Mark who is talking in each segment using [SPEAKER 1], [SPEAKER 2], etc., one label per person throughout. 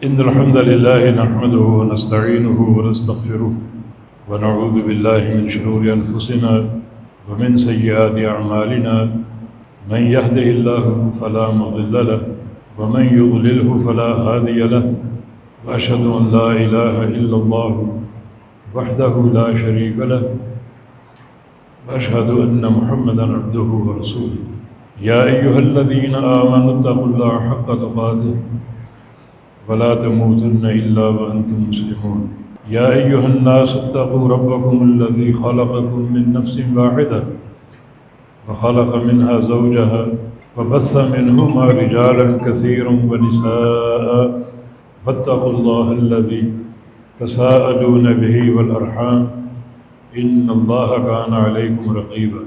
[SPEAKER 1] إن الحمد لله نحمده ونستعينه ونستغفره ونعوذ بالله من شرور أنفسنا ومن سيئات أعمالنا من يهده الله فلا مضل له ومن يضلله فلا هادي له وأشهد أن لا إله إلا الله وحده لا شريك له وأشهد أن محمدا عبده ورسوله يا أيها الذين آمنوا اتقوا الله حق تقاته ولا تموتن إلا وأنتم مسلمون يا أيها الناس اتقوا ربكم الذي خلقكم من نفس واحدة وخلق منها زوجها وبث منهما رجالا كثيرا ونساء فاتقوا الله الذي تساءلون به والأرحام إن الله كان عليكم رقيبا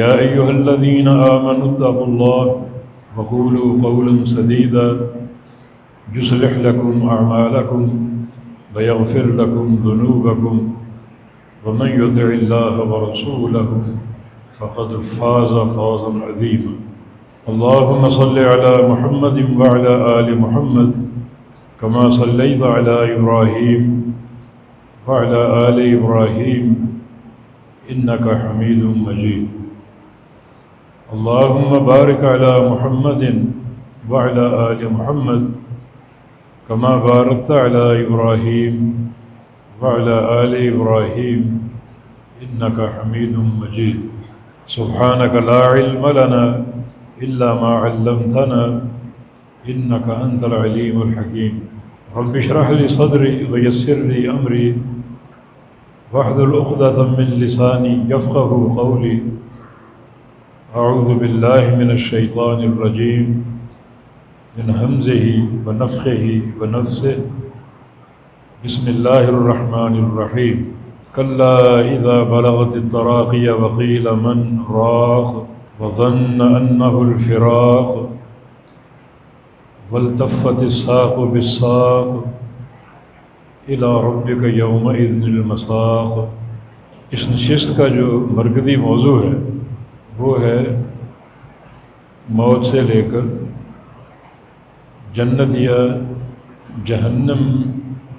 [SPEAKER 1] يا أيها الذين آمنوا اتقوا الله وقولوا قولا سديدا يصلح لكم أعمالكم ويغفر لكم ذنوبكم ومن يطع الله ورسوله فقد فاز فوزا عظيما اللهم صل على محمد وعلى آل محمد كما صليت على إبراهيم وعلى آل إبراهيم إنك حميد مجيد اللهم بارك على محمد وعلى آل محمد كما باركت على إبراهيم وعلى آل إبراهيم إنك حميد مجيد سبحانك لا علم لنا إلا ما علمتنا إنك أنت العليم الحكيم رب اشرح لي صدري ويسر لي أمري واحلل عقدة من لساني يفقه قولي أعوذ بالله من الشيطان الرجيم من همزه ونفخه ونفسه بسم الله الرحمن الرحيم كلا إذا بلغت التراقي وقيل من راق وظن أنه الفراق والتفت الساق بالساق إلى ربك يومئذ المساق اس نشست کا جو مرکزی موضوع ہے وہ ہے موت سے لے کر جنت یا جہنم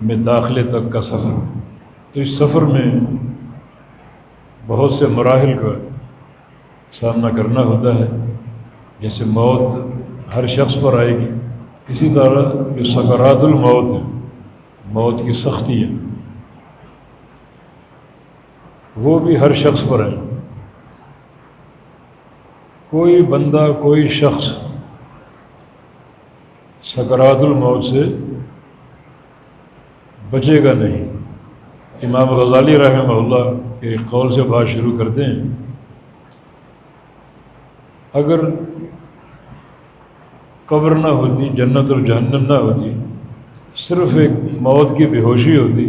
[SPEAKER 1] میں داخلے تک کا سفر۔ تو اس سفر میں بہت سے مراحل کا سامنا کرنا ہوتا ہے، جیسے موت ہر شخص پر آئے گی، اسی طرح جو سکرات الموت ہے، موت کی سختی ہے، وہ بھی ہر شخص پر ہے۔ کوئی بندہ، کوئی شخص سکرات الموت سے بچے گا نہیں۔ امام غزالی رحمہ اللہ کے ایک قول سے بات شروع کرتے ہیں، اگر قبر نہ ہوتی، جنت اور جہنم نہ ہوتی، صرف ایک موت کی بے ہوشی ہوتی،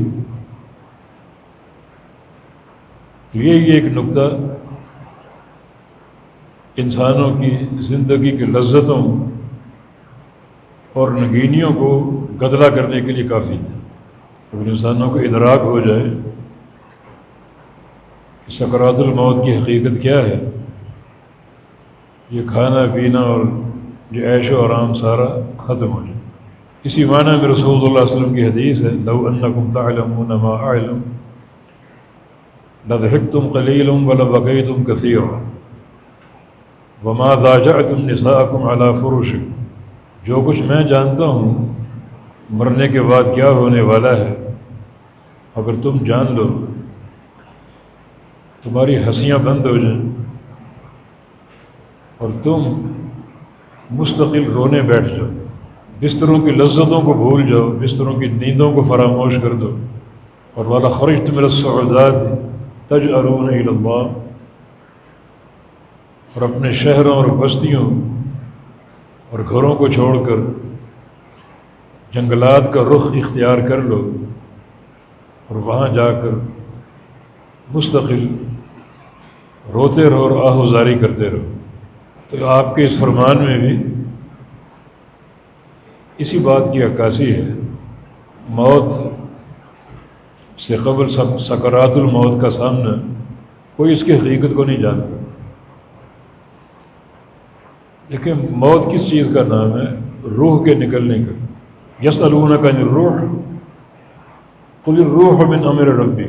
[SPEAKER 1] یہی ایک نقطہ انسانوں کی زندگی کی لذتوں اور نگینیوں کو گدلا کرنے کے لیے کافی تھا۔ اگر انسانوں کو ادراک ہو جائے کہ سکرات الموت کی حقیقت کیا ہے، یہ کھانا پینا اور یہ عیش و آرام سارا ختم ہو جائے۔ اسی معنی میں رسول اللہ صلی اللہ علیہ وسلم کی حدیث ہے، لو انکم تعلمون ما اعلم لضحکتم قلیلا ولبکیتم کثیرا وما ضاجعتم نساءکم علی فرشکم۔ جو کچھ میں جانتا ہوں مرنے کے بعد کیا ہونے والا ہے، اگر تم جان لو تمہاری ہنسیاں بند ہو جائیں اور تم مستقل رونے بیٹھ جاؤ، بستروں کی لذتوں کو بھول جاؤ، بستروں کی نیندوں کو فراموش کر دو، اور والا خرجت من الصعودات تجأرون الی اللہ، اور اپنے شہروں اور بستیوں اور گھروں کو چھوڑ کر جنگلات کا رخ اختیار کر لو اور وہاں جا کر مستقل روتے رہو اور آہوزاری کرتے رہو۔ تو آپ کے اس فرمان میں بھی اسی بات کی عکاسی ہے۔ موت سے قبل سکرات الموت کا سامنا کوئی اس کی حقیقت کو نہیں جانتا۔ لیکن موت کس چیز کا نام ہے؟ روح کے نکلنے کا۔ یسألونک عن الروح قل الروح من امر ربی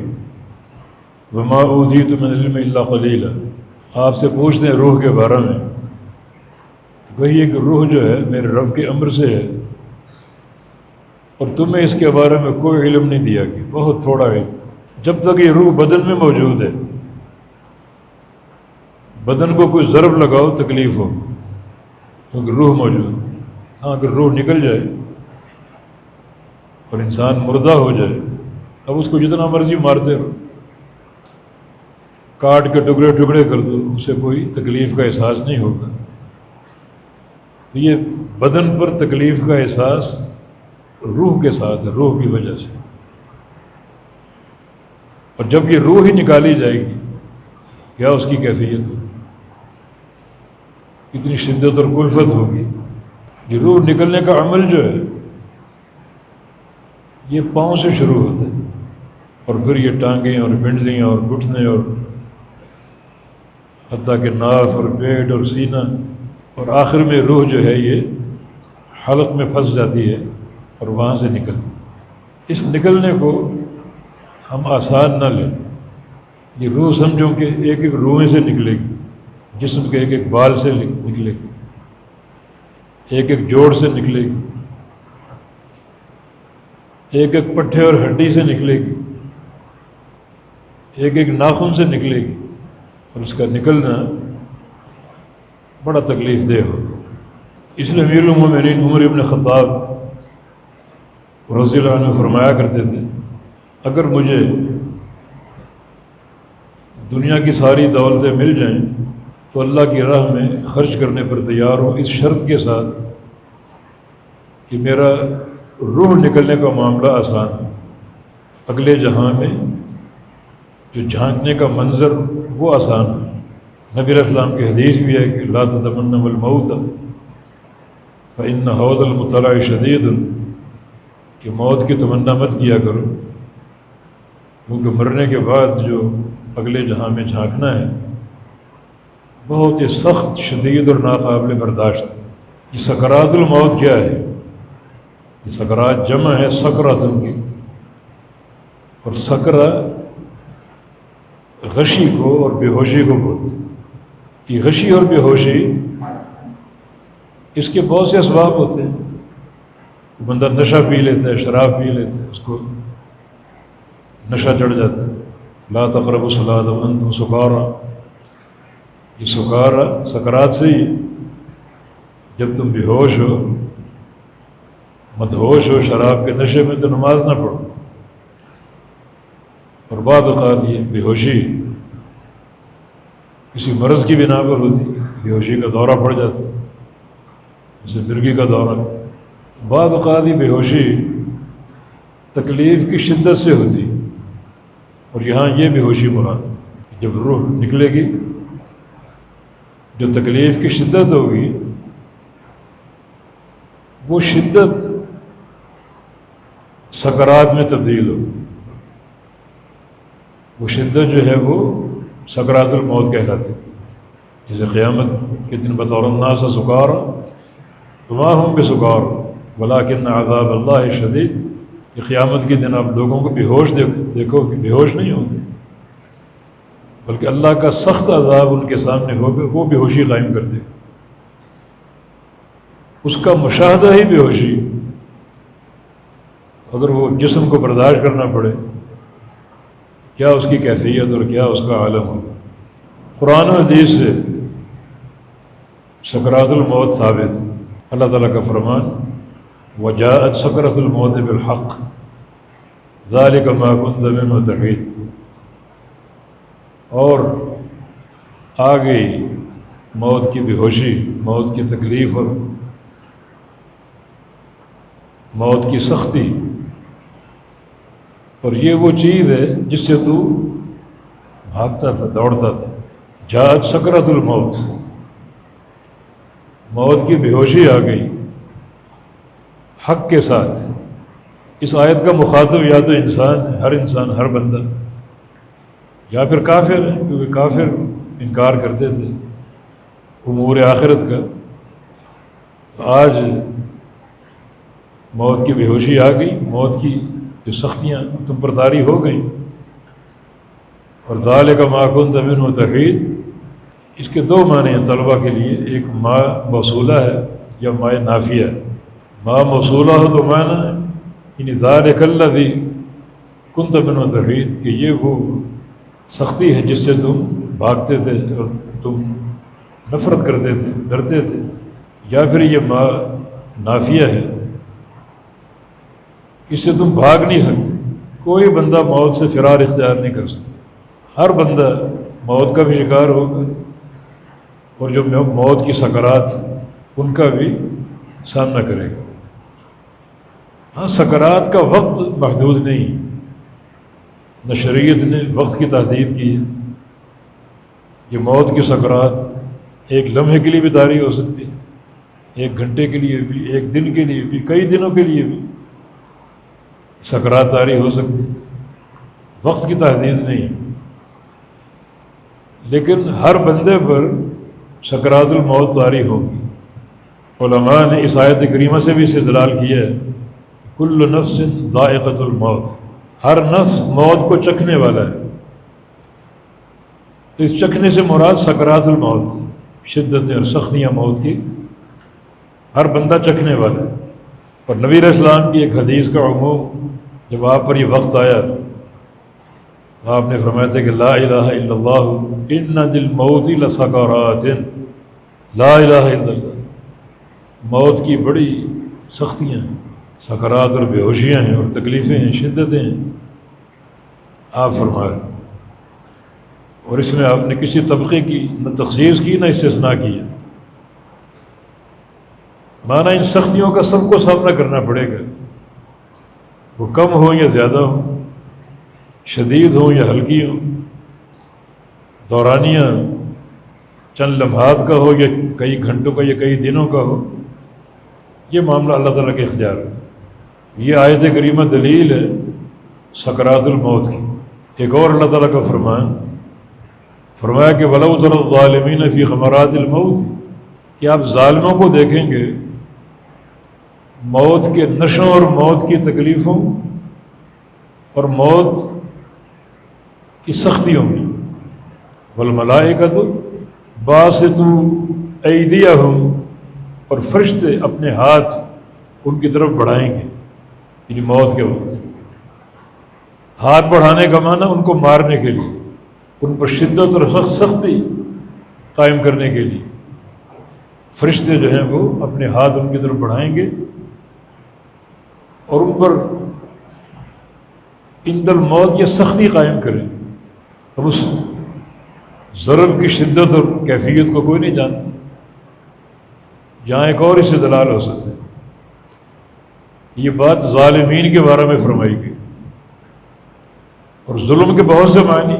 [SPEAKER 1] وما اوتیتم من العلم الا قلیلا، آپ سے پوچھتے ہیں روح کے بارے میں، تو کہیے کہ روح جو ہے میرے رب کے امر سے ہے، اور تمہیں اس کے بارے میں کوئی علم نہیں دیا گیا، بہت تھوڑا علم۔ جب تک یہ روح بدن میں موجود ہے، بدن کو کوئی ضرب لگاؤ تکلیف ہو، کیونکہ روح موجود ہے۔ ہاں اگر روح نکل جائے اور انسان مردہ ہو جائے، اب اس کو جتنا مرضی مارتے رہو، کاٹ کے ٹکڑے ٹکڑے کر دو، اسے کوئی تکلیف کا احساس نہیں ہوگا۔ تو یہ بدن پر تکلیف کا احساس روح کے ساتھ ہے، روح کی وجہ سے۔ اور جب یہ روح ہی نکالی جائے گی، کیا اس کی کیفیت ہوگی، کتنی شدت اور کلفت ہوگی۔ یہ روح نکلنے کا عمل جو ہے یہ پاؤں سے شروع ہوتا ہے، اور پھر یہ ٹانگیں اور پنڈلیاں اور گھٹنے اور حتیٰ کہ ناف اور پیٹ اور سینہ، اور آخر میں روح جو ہے یہ حلق میں پھنس جاتی ہے اور وہاں سے نکلتی۔ اس نکلنے کو ہم آسان نہ لیں۔ یہ روح سمجھو کہ ایک ایک روئیں سے نکلے گی، جسم کے ایک ایک بال سے نکلے گی، ایک ایک جوڑ سے نکلے گی، ایک ایک پٹھے اور ہڈی سے نکلے گی، ایک ایک ناخن سے نکلے گی، اور اس کا نکلنا بڑا تکلیف دہ ہوگا۔ اس لیے امیر المومنین عمر ابن خطاب رضی اللہ عنہ فرمایا کرتے تھے، اگر مجھے دنیا کی ساری دولتیں مل جائیں تو اللہ کی راہ میں خرچ کرنے پر تیار ہوں، اس شرط کے ساتھ کہ میرا روح نکلنے کا معاملہ آسان ہے، اگلے جہاں میں جو جھانکنے کا منظر وہ آسان ہے۔ نبی علیہ السلام کی حدیث بھی ہے کہ لا تتمنوا الموت فإن حوض المطلع شدید، کہ موت کی تمنا مت کیا کرو، کیونکہ مرنے کے بعد جو اگلے جہاں میں جھانکنا ہے بہت ہی سخت، شدید اور ناقابل برداشت ہے۔ یہ سکرات الموت کیا ہے؟ یہ سکرات جمع ہے سکرات کی، اور سکرہ غشی کو اور بے ہوشی کو بولتے ہیں۔ یہ غشی اور بے ہوشی اس کے بہت سے اسباب ہوتے ہیں۔ بندہ نشہ پی لیتا ہے، شراب پی لیتا ہے، اس کو نشہ چڑھ جاتا ہے۔ لا تقربوا الصلاۃ وانتم سکارى، یہ سکارا سکرات سے ہی، جب تم بے ہوش ہو، مدہوش ہو شراب کے نشے میں، تو نماز نہ پڑھو۔ اور بعض اوقات یہ بے ہوشی کسی مرض کی بنا پر ہوتی، بے ہوشی کا دورہ پڑ جاتا، جیسے مرگی کا دورہ۔ بعض اوقات یہ بے ہوشی تکلیف کی شدت سے ہوتی، اور یہاں یہ بے ہوشی مراد ہے۔ جب روح نکلے گی، جو تکلیف کی شدت ہوگی، وہ شدت سکرات میں تبدیل ہو، وہ شدت جو ہے وہ سکرات الموت کہلاتی، جیسے قیامت کے دن بطور الناس سکارى وما هم بسکارى ولکن عذاب اللہ شدید۔ کہ قیامت کے دن آپ لوگوں کو بے ہوش دیکھو کہ بے ہوش نہیں ہوں گے، بلکہ اللہ کا سخت عذاب ان کے سامنے ہوگا، وہ بے ہوشی قائم کر دے گا۔ اس کا مشاہدہ ہی بے ہوشی، اگر وہ جسم کو برداشت کرنا پڑے، کیا اس کی کیفیت اور کیا اس کا عالم ہوگا۔ قرآن و حدیث سے سکرات الموت ثابت۔ اللہ تعالیٰ کا فرمان وجاءت سکرۃ الموت بالحق ذلک ما كنت منہ تحید، اور آ گئی موت کی بے ہوشی، موت کی تکلیف اور موت کی سختی، اور یہ وہ چیز ہے جس سے تو بھاگتا تھا، دوڑتا تھا۔ جاءت سکرۃ الموت، موت کی بے ہوشی آ گئی حق کے ساتھ۔ اس آیت کا مخاطب یا تو انسان ہے، ہر انسان، ہر بندہ، یا پھر کافر ہے، کیونکہ کافر انکار کرتے تھے امور آخرت کا۔ تو آج موت کی بے ہوشی آ گئی، موت کی جو سختیاں تم پر طاری ہو گئیں۔ اور ذالک ما کنت منہ تحید، اس کے دو معنی ہیں طلبہ کے لیے، ایک ما موصولہ ہے یا ما نافیہ ہے۔ ما موصولہ ہو تو معنی یعنی ذالک الذی کنت منہ تحید، کہ یہ وہ سختی ہے جس سے تم بھاگتے تھے اور تم نفرت کرتے تھے، ڈرتے تھے۔ یا پھر یہ ما نافیہ ہے، اس سے تم بھاگ نہیں سکتے، کوئی بندہ موت سے فرار اختیار نہیں کر سکتا، ہر بندہ موت کا بھی شکار ہوگا، اور جو موت کی سکرات ان کا بھی سامنا کرے گا۔ ہاں، سکرات کا وقت محدود نہیں، نہ شریعت نے وقت کی تحدید کی ہے۔ یہ موت کی سکرات ایک لمحے کے لیے بھی طاری ہو سکتی ہے، ایک گھنٹے کے لیے بھی، ایک دن کے لیے بھی، کئی دنوں کے لیے بھی سکرات طاری ہو سکتی ہے، وقت کی تحدید نہیں۔ لیکن ہر بندے پر سکرات الموت طاری ہوگی۔ علماء نے اس آیت کریمہ سے بھی استدلال کیا ہے، کل نفس ذائقۃ الموت، ہر نفس موت کو چکھنے والا ہے۔ تو اس چکھنے سے مراد سکرات الموت، شدتیں اور سختیاں موت کی ہر بندہ چکھنے والا ہے۔ اور نبی علیہ السلام کی ایک حدیث کا عموم، جب آپ پر یہ وقت آیا، آپ نے فرمایا تھا کہ لا الہ الا اللہ ان للموت لسکرات، لا الہ الا اللہ، موت کی بڑی سختیاں ہیں، سکرات اور بے ہوشیاں ہیں، اور تکلیفیں ہیں، شدتیں ہیں، آپ فرما رہے ہیں۔ اور اس میں آپ نے کسی طبقے کی نہ تخصیص کی نہ استثناء کیا، مانا ان سختیوں کا سب کو سامنا کرنا پڑے گا، وہ کم ہوں یا زیادہ ہوں، شدید ہوں یا ہلکی ہوں، دورانیہ چند لمحات کا ہو یا کئی گھنٹوں کا یا کئی دنوں کا ہو، یہ معاملہ اللہ تعالیٰ کے اختیار ہے۔ یہ آیت کریمہ دلیل ہے سکرات الموت کی۔ ایک اور اللہ تعالیٰ کا فرمان، فرمایا کہ وَلَوْ تَرَى الظَّالِمِينَ فِي غَمَرَاتِ الْمَوْتِ، کہ آپ ظالموں کو دیکھیں گے موت کے نشوں اور موت کی تکلیفوں اور موت کی سختیوں میں، وَالْمَلَائِكَةُ بَاسِطُو أَيْدِيَهُمْ، اور فرشتے اپنے ہاتھ ان کی طرف بڑھائیں گے، یعنی موت کے وقت ہاتھ بڑھانے کا معنی ان کو مارنے کے لیے، ان پر شدت اور سختی قائم کرنے کے لیے فرشتے جو ہیں وہ اپنے ہاتھ ان کی طرف بڑھائیں گے اور ان پر عند الموت یہ سختی قائم کریں۔ اب اس ضرب کی شدت اور کیفیت کو کوئی نہیں جانتا، جہاں ایک اور اس سے دلال ہو سکتا ہے۔ یہ بات ظالمین کے بارے میں فرمائی گئی، اور ظلم کے بہت سے معنی،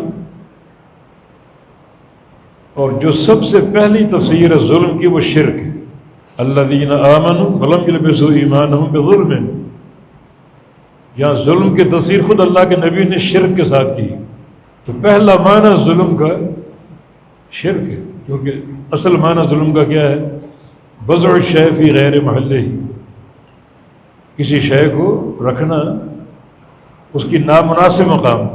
[SPEAKER 1] اور جو سب سے پہلی تفسیر ہے ظلم کی وہ شرک ہے۔ الذین آمنوا ولم یلبسوا ایمانہم بظلم، یہاں ظلم کی تفسیر خود اللہ کے نبی نے شرک کے ساتھ کی، تو پہلا معنی ظلم کا شرک ہے، کیونکہ اصل معنی ظلم کا کیا ہے؟ وضع الشیء فی غیر محلہ، کسی شے کو رکھنا اس کی نامناسب مقام۔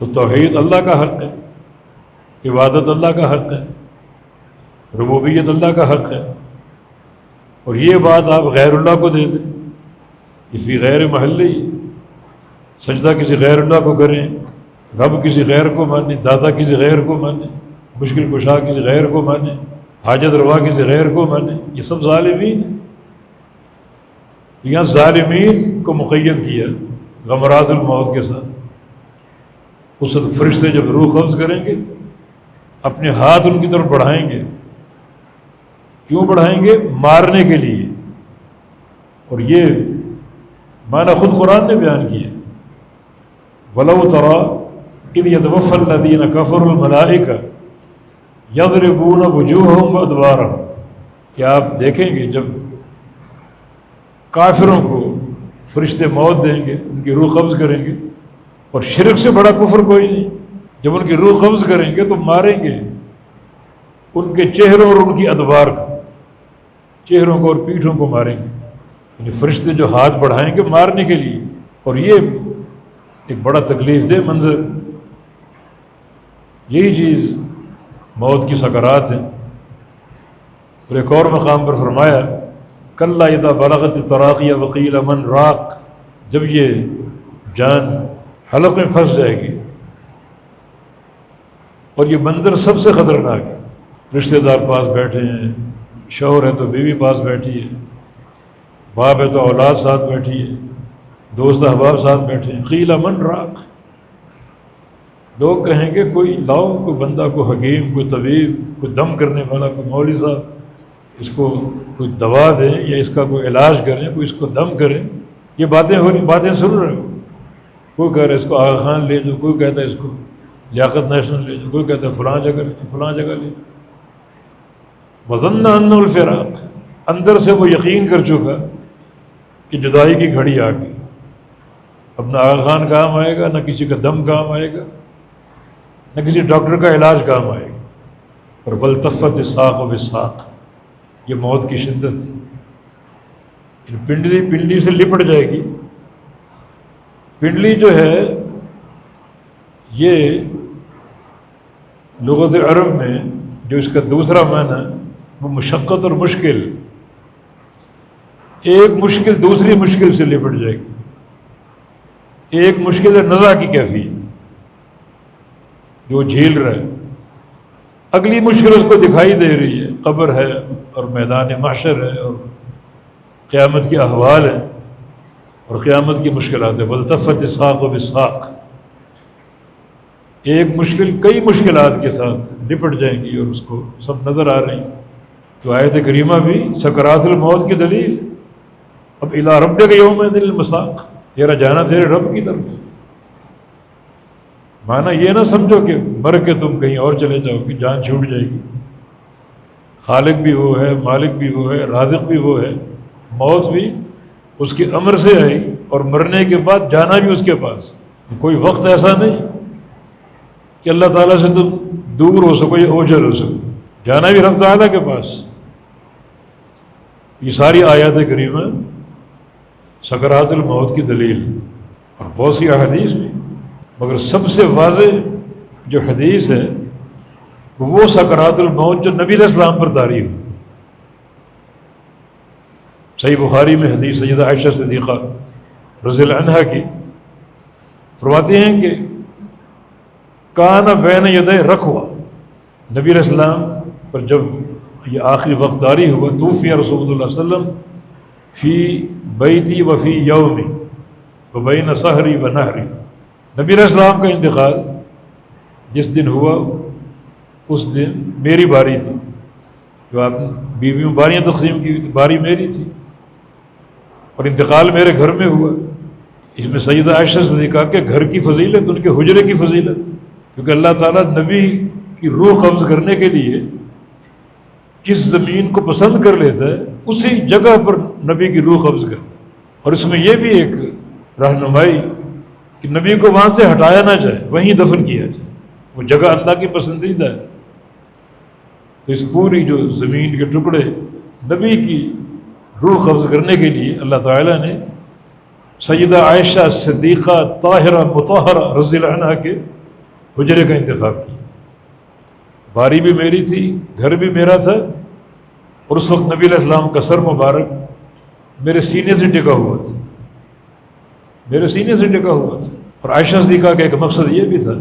[SPEAKER 1] تو توحید اللہ کا حق ہے، عبادت اللہ کا حق ہے، ربوبیت اللہ کا حق ہے، اور یہ بات آپ غیر اللہ کو دے دیں، یہ فی غیر محلہ، سجدہ کسی غیر اللہ کو کریں، رب کسی غیر کو مانیں، دادا کسی غیر کو مانیں، مشکل کشا کسی غیر کو مانیں، حاجت روا کسی غیر کو مانیں، یہ سب ظالمین ہیں۔ یہاں ظالمین کو مقید کیا غمرات الموت کے ساتھ۔ اس وقت فرشتے جب روح قبض کریں گے اپنے ہاتھ ان کی طرف بڑھائیں گے، کیوں بڑھائیں گے؟ مارنے کے لیے، اور یہ معنی خود قرآن نے بیان کیا، وَلَوْ تَرَىٰ إِذْ يَتَوَفَّى الَّذِينَ كَفَرُوا الْمَلَائِكَةُ يَضْرِبُونَ وُجُوهَهُمْ وَأَدْبَارَهُمْ، کہ آپ دیکھیں گے جب کافروں کو فرشتے موت دیں گے، ان کی روح قبض کریں گے، اور شرک سے بڑا کفر کوئی نہیں، جب ان کی روح قبض کریں گے تو ماریں گے ان کے چہروں اور ان کی ادبار کو، چہروں کو اور پیٹھوں کو ماریں گے۔ یعنی فرشتے جو ہاتھ بڑھائیں گے مارنے کے لیے، اور یہ ایک بڑا تکلیف دہ منظر۔ یہی چیز موت کی سکرات ہے۔ اور ایک اور مقام پر فرمایا کلا اذا بلغت التراقی وقیل من راق، جب یہ جان حلق میں پھنس جائے گی، اور یہ منظر سب سے خطرناک ہے، رشتہ دار پاس بیٹھے ہیں، شوہر ہے تو بیوی پاس بیٹھی ہے، باپ ہے تو اولاد ساتھ بیٹھی ہے، دوست احباب ساتھ بیٹھے ہیں، قیل من راق، لوگ کہیں گے کوئی لاؤ، کوئی بندہ، کوئی حکیم، کوئی طبیب، کوئی دم کرنے والا، کوئی مولوی صاحب، اس کو کوئی دوا دیں یا اس کا کوئی علاج کریں، کوئی اس کو دم کریں۔ یہ باتیں ہو رہی، باتیں سن رہے ہو، کوئی کہہ رہا ہے اس کو آغا خان لے جاؤ، کوئی کہتا ہے اس کو لیاقت نیشنل لے جاؤ، کوئی کہتا ہے فلاں جگہ لے جاؤ، فلاں جگہ لے جاؤ۔ وظن انہ الفراق، اندر سے وہ یقین کر چکا کہ جدائی کی گھڑی آ گئی، اب نہ آغا خان کام آئے گا، نہ کسی کا دم کام آئے گا، نہ کسی ڈاکٹر کا علاج کام آئے گا۔ اور والتفت الساق بالساق، یہ موت کی شدت تھی۔ پنڈلی پنڈلی سے لپٹ جائے گی۔ پنڈلی جو ہے یہ لغت عرب میں جو اس کا دوسرا معنی وہ مشقت اور مشکل، ایک مشکل دوسری مشکل سے لپٹ جائے گی۔ ایک مشکل ہے نزع کی کیفیت جو جھیل رہا ہے، اگلی مشکل اس کو دکھائی دے رہی ہے، قبر ہے اور میدان محشر ہے اور قیامت کے احوال ہیں اور قیامت کی مشکلات ہیں۔ والتفت الساق بالساق، ایک مشکل کئی مشکلات کے ساتھ لپٹ جائیں گی اور اس کو سب نظر آ رہی ہیں۔ تو آیت کریمہ بھی سکرات الموت کی دلیل، اب الی ربک یومئذ المساق، تیرا جانا تیرے رب کی طرف۔ معنی یہ نہ سمجھو کہ مر کے تم کہیں اور چلے جاؤ کہ جان چھوٹ جائے گی۔ خالق بھی وہ ہے، مالک بھی وہ ہے، رازق بھی وہ ہے، موت بھی اس کے امر سے آئی اور مرنے کے بعد جانا بھی اس کے پاس۔ کوئی وقت ایسا نہیں کہ اللہ تعالیٰ سے تم دور ہو سکو یا اوجھل ہو سکو، جانا بھی رب تعالیٰ کے پاس۔ یہ ساری آیات کریمہ سکرات الموت کی دلیل، اور بہت سی احادیث بھی، مگر سب سے واضح جو حدیث ہے وہ سکرات الموت جو نبی علیہ السلام پر طاری ہو۔ صحیح بخاری میں حدیث سیدہ عائشہ صدیقہ رضی اللہ عنہا کی، فرماتے ہیں کہ کان بین یدی رکوہ، نبی علیہ السلام پر جب یہ آخری وقت طاری ہوا، توفی رسول اللہ صلی اللہ علیہ وسلم فی بیتی و فی یومی و بین سحری و نہری، نبی علیہ السلام کا انتقال جس دن ہوا اس دن میری باری تھی، جو آپ نے بیویوں باریاں تقسیم کی باری میری تھی، اور انتقال میرے گھر میں ہوا۔ اس میں سیدہ عائشہ صدیقہ کے گھر کی فضیلت، ان کے حجرے کی فضیلت، کیونکہ اللہ تعالیٰ نبی کی روح قبض کرنے کے لیے جس زمین کو پسند کر لیتا ہے اسی جگہ پر نبی کی روح قبض کرتا ہے۔ اور اس میں یہ بھی ایک رہنمائی کہ نبی کو وہاں سے ہٹایا نہ جائے، وہیں دفن کیا جائے، وہ جگہ اللہ کی پسندیدہ ہے۔ تو اس پوری جو زمین کے ٹکڑے نبی کی روح قبض کرنے کے لیے اللہ تعالیٰ نے سیدہ عائشہ صدیقہ طاہرہ مطہرہ رضی اللہ عنہا کے حجرے کا انتخاب کیا۔ باری بھی میری تھی، گھر بھی میرا تھا، اور اس وقت نبی علیہ السلام کا سر مبارک میرے سینے سے ٹکا ہوا تھا، میرے سینے سے ٹکا ہوا تھا۔ اور عائشہ صدیقہ کا ایک مقصد یہ بھی تھا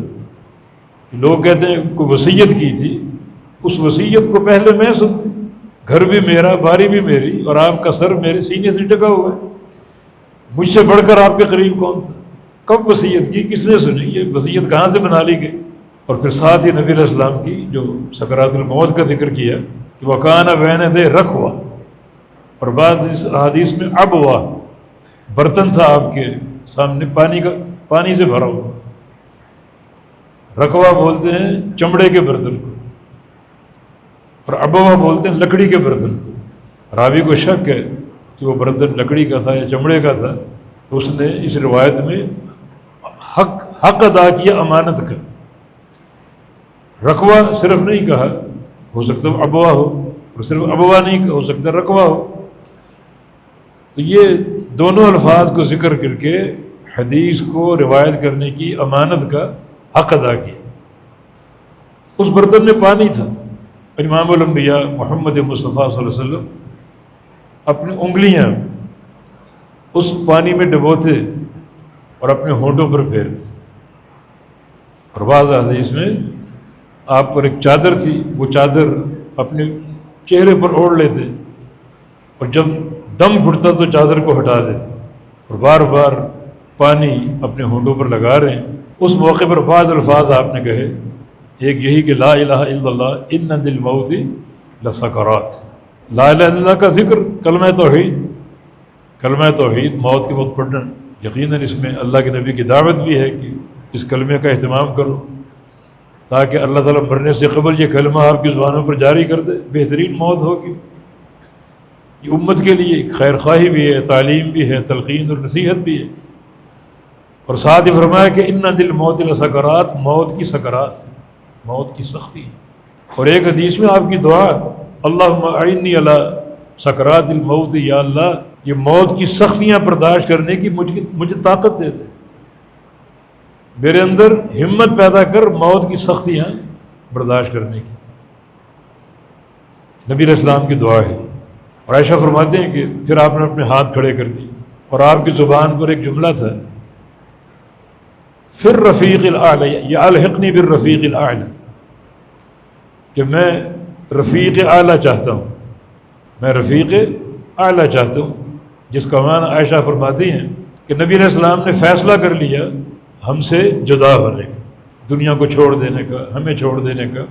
[SPEAKER 1] کہ لوگ کہتے ہیں کوئی وصیت کی تھی، اس وصیت کو پہلے میں سنتی، گھر بھی میرا، باری بھی میری، اور آپ کا سر میرے سینے سے ٹکا ہوا ہے، مجھ سے بڑھ کر آپ کے قریب کون تھا؟ کب وصیت کی، کس نے سنی، یہ وصیت کہاں سے بنا لی گئی؟ اور پھر ساتھ ہی نبی علیہ السلام کی جو سکرات الموت کا ذکر کیا کہ وَكَانَ بَيْنَ يَدَيْهِ رَكْوَةٌ، اور بعد اس حدیث میں ابوا، برتن تھا آپ کے سامنے پانی سے بھرا ہوا، رکوہ بولتے ہیں چمڑے کے برتن کو، اور ابوا بولتے ہیں لکڑی کے برتن کو۔ راوی کو شک ہے کہ وہ برتن لکڑی کا تھا یا چمڑے کا تھا، تو اس نے اس روایت میں حق ادا کیا امانت کا۔ رکوہ صرف نہیں کہا، ہو سکتا ابوا ہو، اور صرف ابوا نہیں ہو سکتا رکوہ ہو۔ تو یہ دونوں الفاظ کو ذکر کر کے حدیث کو روایت کرنے کی امانت کا حق ادا کیا۔ اس برتن میں پانی تھا، امام الانبیاء محمد مصطفیٰ صلی اللہ علیہ وسلم اپنی انگلیاں اس پانی میں ڈبوتے اور اپنے ہونٹوں پر پھیرتے، اور بعض حدیث میں آپ پر ایک چادر تھی، وہ چادر اپنے چہرے پر اوڑھ لیتے اور جب دم گھٹتا تو چادر کو ہٹا دیتے، اور بار بار پانی اپنے ہونٹوں پر لگا رہے ہیں۔ اس موقع پر بعض الفاظ آپ نے کہے، ایک یہی کہ لا الہ الا اللہ ان للموت لسکرات، لا الہ الا اللہ کا ذکر، کلمہ توحید موت کے وقت پڑھنا، یقیناً اس میں اللہ کے نبی کی دعوت بھی ہے کہ اس کلمے کا اہتمام کرو تاکہ اللہ تعالیٰ مرنے سے قبل یہ کلمہ آپ کی زبانوں پر جاری کر دے، بہترین موت ہوگی۔ یہ امت کے لیے خیر خواہی بھی ہے، تعلیم بھی ہے، تلقین اور نصیحت بھی ہے، اور ساتھ ہی فرمایا کہ ان للموت لسکرات، موت کی سکرات، موت کی سختی۔ اور ایک حدیث میں آپ کی دعا، اللہم اعنی علی سکرات الموت، یا اللہ یہ موت کی سختیاں برداشت کرنے کی مجھے طاقت دے دے، میرے اندر ہمت پیدا کر موت کی سختیاں برداشت کرنے کی۔ نبی علیہ السلام کی دعا ہے۔ اور عائشہ فرماتے ہیں کہ پھر آپ نے اپنے ہاتھ کھڑے کر دی اور آپ کی زبان پر ایک جملہ تھا، پھر رفیق الاعلی، یا الحقنی بالرفیق الاعلی، کہ میں رفیق اعلیٰ چاہتا ہوں، میں رفیق اعلیٰ چاہتا ہوں، جس کا معنی عائشہ فرماتی ہیں کہ نبی علیہ السلام نے فیصلہ کر لیا ہم سے جدا ہونے کا، دنیا کو چھوڑ دینے کا، ہمیں چھوڑ دینے کا۔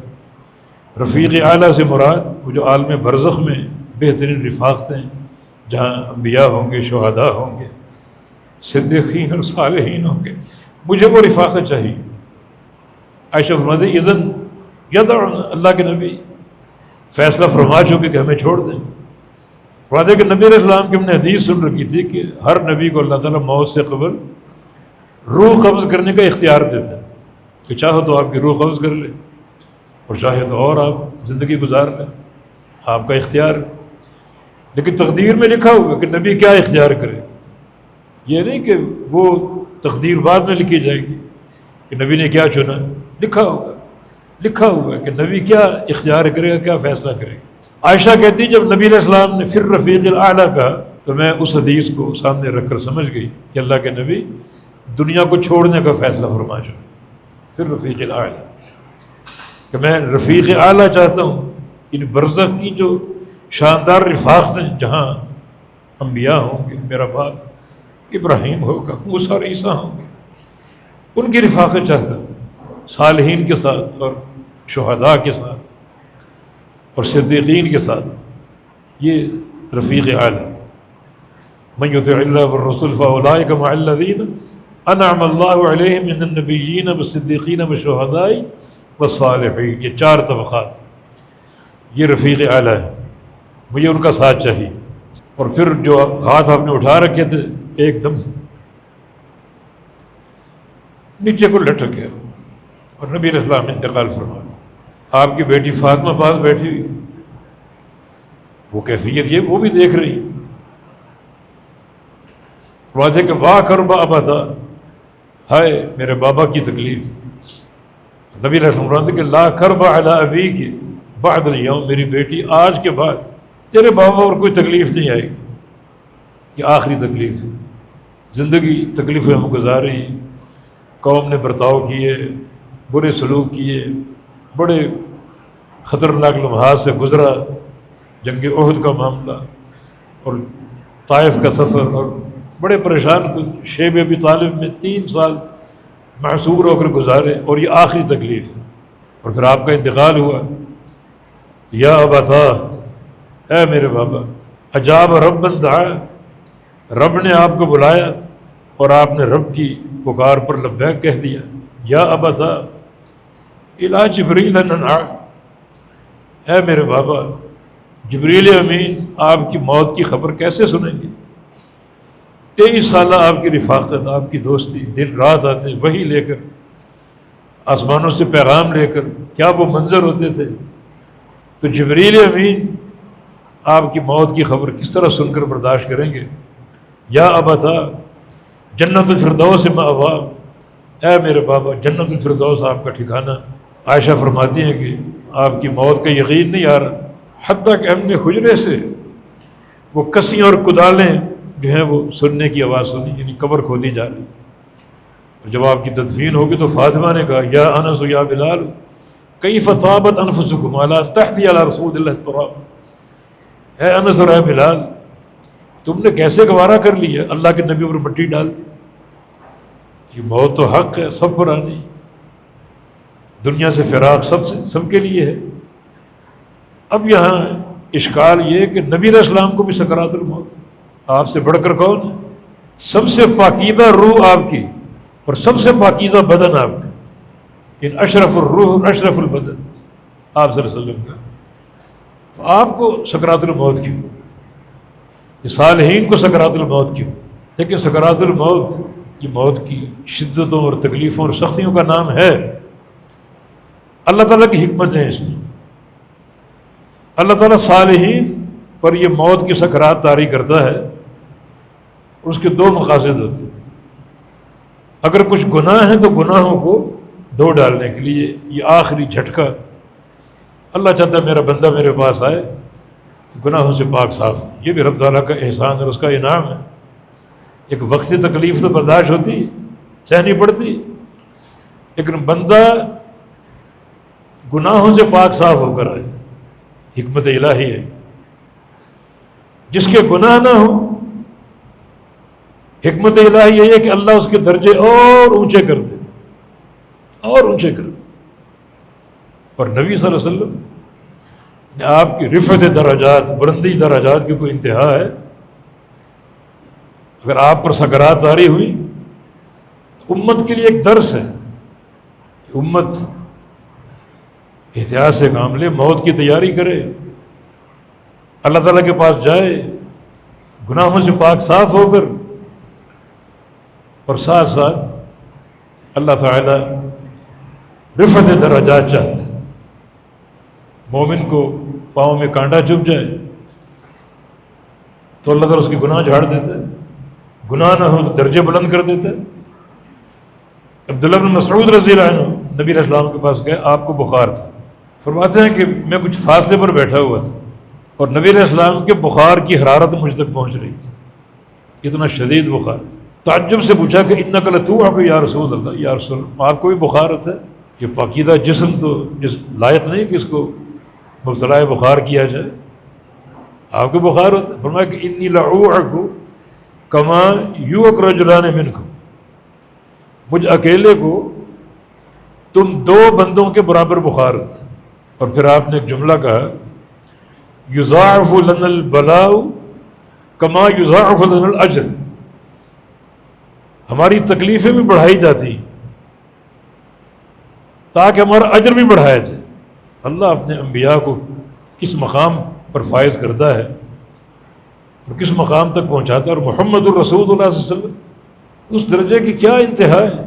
[SPEAKER 1] رفیق اعلیٰ سے مراد وہ جو عالم برزخ میں بہترین رفاقتیں، جہاں انبیاء ہوں گے، شہداء ہوں گے، صدیقین اور صالحین ہوں گے، مجھے وہ رفاقت چاہیے۔ عائشہ فرماتے ہیں اذن یدعون، اللہ کے نبی فیصلہ فرما چکے کہ ہمیں چھوڑ دیں۔ فرماتے کہ نبی علیہ السلام کی ہم نے حدیث سن رکھی تھی کہ ہر نبی کو اللہ تعالیٰ موت سے قبل روح قبض کرنے کا اختیار دیتا ہے، کہ چاہو تو آپ کی روح قبض کر لے اور چاہے تو اور آپ زندگی گزار لیں، آپ کا اختیار۔ لیکن تقدیر میں لکھا ہوا کہ نبی کیا اختیار کرے، یہ نہیں کہ وہ تقدیر بعد میں لکھی جائے گی کہ نبی نے کیا چنا، لکھا ہوگا کہ نبی کیا اختیار کرے گا، کیا فیصلہ کرے گا۔ عائشہ کہتی جب نبی علیہ السلام نے پھر رفیق الاعلیٰ کہا تو میں اس حدیث کو سامنے رکھ کر سمجھ گئی کہ اللہ کے نبی دنیا کو چھوڑنے کا فیصلہ فرما چکے، پھر رفیق الاعلیٰ، کہ میں رفیق اعلیٰ چاہتا ہوں، یعنی برزخ کی جو شاندار رفاقتیں، جہاں انبیاء ہوں گے، میرا باپ ابراہیم ہوگا، موسیٰ اور عیسیٰ ہوں گے، ان کی رفاقت چاہتا ہوں، صالحین کے ساتھ اور شہداء کے ساتھ اور صدیقین کے ساتھ، یہ رفیق اعلیٰ۔ من یطع اللہ والرسول فاولئک مع الذین انعم اللہ علیہم من النبیین والصدیقین والشہداء والصالحین، یہ چار طبقات، یہ رفیق اعلیٰ ہے، مجھے ان کا ساتھ چاہیے۔ اور پھر جو ہاتھ آپ نے اٹھا رکھے تھے ایک دم نیچے کو لٹک گیا، اور نبی علیہ السلام انتقال فرما۔ آپ کی بیٹی فاطمہ پاس بیٹھی ہوئی تھی، وہ کیفیت یہ وہ بھی دیکھ رہی، فرماتے کہ واہ کربا ابدا، ہائے میرے بابا کی تکلیف۔ نبی علیہ السلام فرماتے کہ لا کربا علی ابیک بعد اليوم، میری بیٹی آج کے بعد تیرے بابا اور کوئی تکلیف نہیں آئے گی، یہ آخری تکلیف ہے، زندگی تکلیفیں ہم گزاری، قوم نے برتاؤ کیے، برے سلوک کیے، بڑے خطرناک لمحات سے گزرا، جنگ احد کا معاملہ اور طائف کا سفر، اور بڑے پریشان کن شیب ابی طالب میں 3 سال معصور ہو کر گزارے، اور یہ آخری تکلیف ہے۔ اور پھر آپ کا انتقال ہوا، یا ابتا، اے میرے بابا، اجاب رب دعا، رب نے آپ کو بلایا اور آپ نے رب کی پکار پر لبیک کہہ دیا۔ یا ابتا الی جبریل ننعا، اے میرے بابا جبریل امین آپ کی موت کی خبر کیسے سنیں گے؟ 23 سالہ آپ کی رفاقت، آپ کی دوستی، دن رات آتے وہی لے کر، آسمانوں سے پیغام لے کر، کیا وہ منظر ہوتے تھے۔ تو جبریل امین آپ کی موت کی خبر کس طرح سن کر برداشت کریں گے؟ یا ابتا جنت الفردوس مأوا، اے میرے بابا جنت الفردوس آپ کا ٹھکانہ۔ عائشہ فرماتی ہیں کہ آپ کی موت کا یقین نہیں آ رہا، حتیٰ کہ ہم نے حجرے سے وہ کسیاں اور کدالیں جو ہیں وہ سننے کی آواز سنی، یعنی قبر کھودی جا رہی تھی۔ جب آپ کی تدفین ہوگی تو فاطمہ نے کہا یا انس یا بلال کیف طابت انفسکم الا تحثی علی رسول اللہ التراب، اے انس اور اے بلال تم نے کیسے گوارا کر لی ہے اللہ کے نبی پر مٹی ڈال دی؟ یہ موت تو حق ہے، سب پر آنی، دنیا سے فراق سب کے لیے ہے۔ اب یہاں اشکال یہ کہ نبی علیہ السلام کو بھی سکرات الموت، آپ سے بڑھ کر کون ہے؟ سب سے پاکیزہ روح آپ کی اور سب سے پاکیزہ بدن آپ کا، ان اشرف الروح اشرف البدن آپ صلی اللہ علیہ وسلم کا، تو آپ کو سکرات الموت کیوں؟ یہ صالحین کو سکرات الموت کیوں؟ لیکن سکرات الموت یہ موت کی شدتوں اور تکلیفوں اور سختیوں کا نام ہے۔ اللہ تعالیٰ کی حکمت ہے اس میں، اللہ تعالیٰ صالحین پر یہ موت کی سکرات طاری کرتا ہے، اس کے دو مقاصد ہوتے ہیں۔ اگر کچھ گناہ ہیں تو گناہوں کو دھو ڈالنے کے لیے یہ آخری جھٹکا، اللہ چاہتا ہے میرا بندہ میرے پاس آئے گناہوں سے پاک صاف، یہ بھی رب تعالیٰ کا احسان اور اس کا انعام ہے۔ ایک وقتی تکلیف تو برداشت ہوتی، سہنی پڑتی، لیکن بندہ گناہوں سے پاک صاف ہو کر آئے، حکمت الہی ہے۔ جس کے گناہ نہ ہو، حکمت الہی یہ ہے کہ اللہ اس کے درجے اور اونچے کر دے، اور اونچے کر دے۔ اور نبی صلی اللہ علیہ وسلم نے آپ کی رفعت درجات، بلندی درجات کی کوئی انتہا ہے؟ اگر آپ پر سکرات طاری ہوئی تو امت کے لیے ایک درس ہے کہ امت احتیاط سے کام لے، موت کی تیاری کرے، اللہ تعالیٰ کے پاس جائے گناہوں سے پاک صاف ہو کر، اور ساتھ ساتھ اللہ تعالیٰ رفعت درجات چاہتا ہے۔ مومن کو پاؤں میں کانٹا چبھ جائے تو اللہ تعالیٰ اس کی گناہ جھاڑ دیتا ہے، گناہ نہ ہو تو درجے بلند کر دیتا ہے۔ عبداللہ بن مسعود رضی اللہ عنہ نبی علیہ السلام کے پاس گئے، آپ کو بخار تھا، فرماتے ہیں کہ میں کچھ فاصلے پر بیٹھا ہوا تھا اور نبی علیہ السلام کے بخار کی حرارت مجھ تک پہنچ رہی تھی، اتنا شدید بخار تھا۔ تعجب سے پوچھا کہ انک لتوعک یا رسول اللہ، یا رسول اللہ آپ کو بھی بخار ہوتا ہے؟ یہ پاکیزہ جسم تو جس لائق نہیں کہ اس کو مبتلا بخار کیا جائے، آپ کو بخار ہوتا ہے؟ فرمایا کہ انی لأوعک کما یوعک رجلان منکم، مجھ اکیلے کو تم دو بندوں کے برابر بخار ہوتا ہے۔ اور پھر آپ نے ایک جملہ کہا یضاعف لنا البلاء کما یضاعف لنا الاجر، ہماری تکلیفیں بھی بڑھائی جاتی تاکہ ہمارا اجر بھی بڑھایا جائے۔ اللہ اپنے انبیاء کو کس مقام پر فائز کرتا ہے اور کس مقام تک پہنچاتا ہے، اور محمد الرسول اللہ صلی اللہ علیہ وسلم اس درجے کی کیا انتہا ہے۔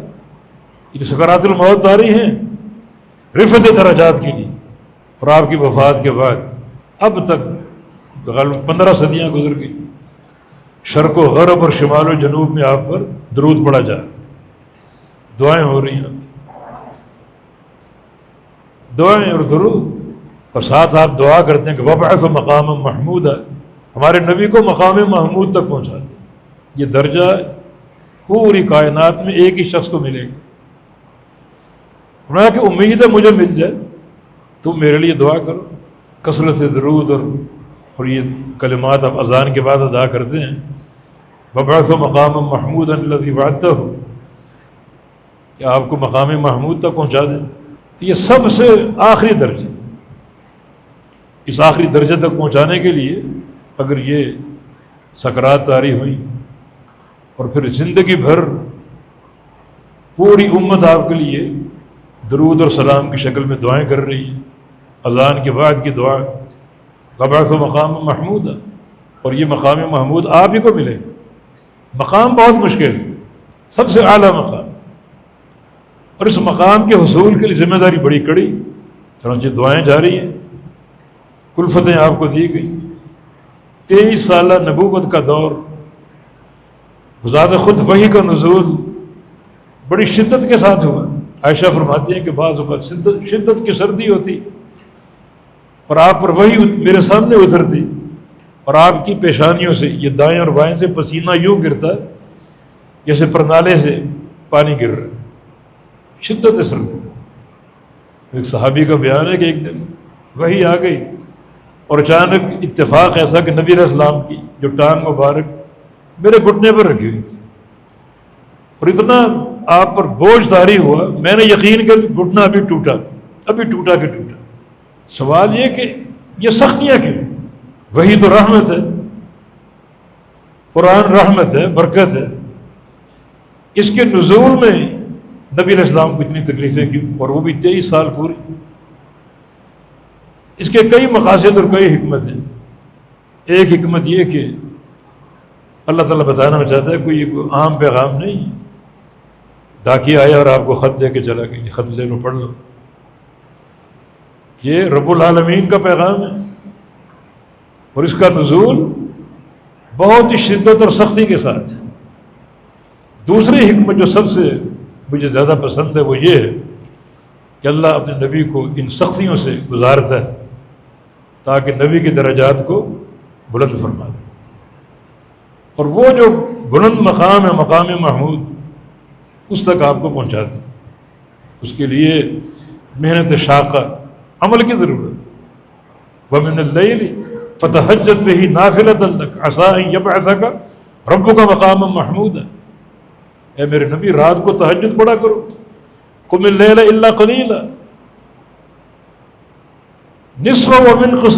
[SPEAKER 1] یہ سکرات الموت طاری ہیں رفعت درجات کے لیے، اور آپ کی وفات کے بعد اب تک غالباً 15 صدیاں گزر گئی، شرق و غرب اور شمال و جنوب میں آپ پر درود پڑا جا رہا، دعائیں ہو رہی ہیں، دعائیں اور درود، اور ساتھ آپ دعا کرتے ہیں کہ وابعث مقام محمود، ہمارے نبی کو مقام محمود تک پہنچا دیں۔ یہ درجہ پوری کائنات میں ایک ہی شخص کو ملے گا۔ فرمایا کہ امید ہے مجھے مل جائے، تم میرے لیے دعا کرو، کثرت سے درود اور یہ کلمات آپ اذان کے بعد ادا کرتے ہیں، وابعث مقام محمود الذی وعدتہ، کہ آپ کو مقام محمود تک پہنچا دیں۔ یہ سب سے آخری درجہ، اس آخری درجے تک پہنچانے کے لیے اگر یہ سکرات طاری ہوئی اور پھر زندگی بھر پوری امت آپ کے لیے درود اور سلام کی شکل میں دعائیں کر رہی ہے، اذان کے بعد کی دعا وابعث مقام محمود، اور یہ مقام محمود آپ ہی کو ملے گا۔ مقام بہت مشکل ہے، سب سے اعلیٰ مقام، اور اس مقام کے حصول کے لیے ذمہ داری بڑی کڑی، چنانچہ دعائیں جاری ہیں، کلفتیں آپ کو دی گئی، 23 سالہ نبوت کا دور، بذات خود وحی کا نزول بڑی شدت کے ساتھ ہوا. عائشہ فرماتی ہیں کہ بعض اوقات شدت کی سردی ہوتی اور آپ پر وحی میرے سامنے اترتی اور آپ کی پیشانیوں سے یہ دائیں اور بائیں سے پسینہ یوں گرتا جیسے پرنالے سے پانی گر رہا. شدت سردی. ایک صحابی کا بیان ہے کہ ایک دن وحی آ گئی اور اچانک اتفاق ایسا کہ نبی علیہ السلام کی جو ٹانگ مبارک میرے گھٹنے پر رکھی ہوئی تھی اور اتنا آپ پر بوجھ طاری ہوا میں نے یقین کر گھٹنا ابھی ٹوٹا کہ ٹوٹا. سوال یہ کہ یہ سختیاں کیوں؟ وہی تو رحمت ہے، قرآن رحمت ہے، برکت ہے. اس کے نزول میں نبی علیہ السلام کو اتنی تکلیفیں کی اور وہ بھی 23 سال پوری. اس کے کئی مقاصد اور کئی حکمت ہیں. ایک حکمت یہ کہ اللہ تعالیٰ بتانا چاہتا ہے کوئی عام پیغام نہیں. ڈاکی آیا اور آپ کو خط دے کے چلا گیا، یہ خط لے لو پڑھ لو. یہ رب العالمین کا پیغام ہے اور اس کا نزول بہت ہی شدت اور سختی کے ساتھ. دوسری حکمت جو سب سے مجھے زیادہ پسند ہے وہ یہ ہے کہ اللہ اپنے نبی کو ان سختیوں سے گزارتا ہے تاکہ نبی کے درجات کو بلند فرما دے. اور وہ جو بلند مقام ہے، مقام محمود، اس تک آپ کو پہنچا دیں. اس کے لیے محنت شاقہ، عمل کی ضرورت. وَمِنَ اللَّيْلِ فَتَهَجَّدْ بِهِ نَافِلَةً لَكَ عَسَىٰ أَن يَبْعَثَكَ رَبُّكَ مَقَامًا مَحْمُودًا. اے میرے نبی رات کو تہجد پڑھا کرو. قُمِ اللَّيْلَ إِلَّا قَلِيلًا نِصْفَهُ وَمِنْقُصْ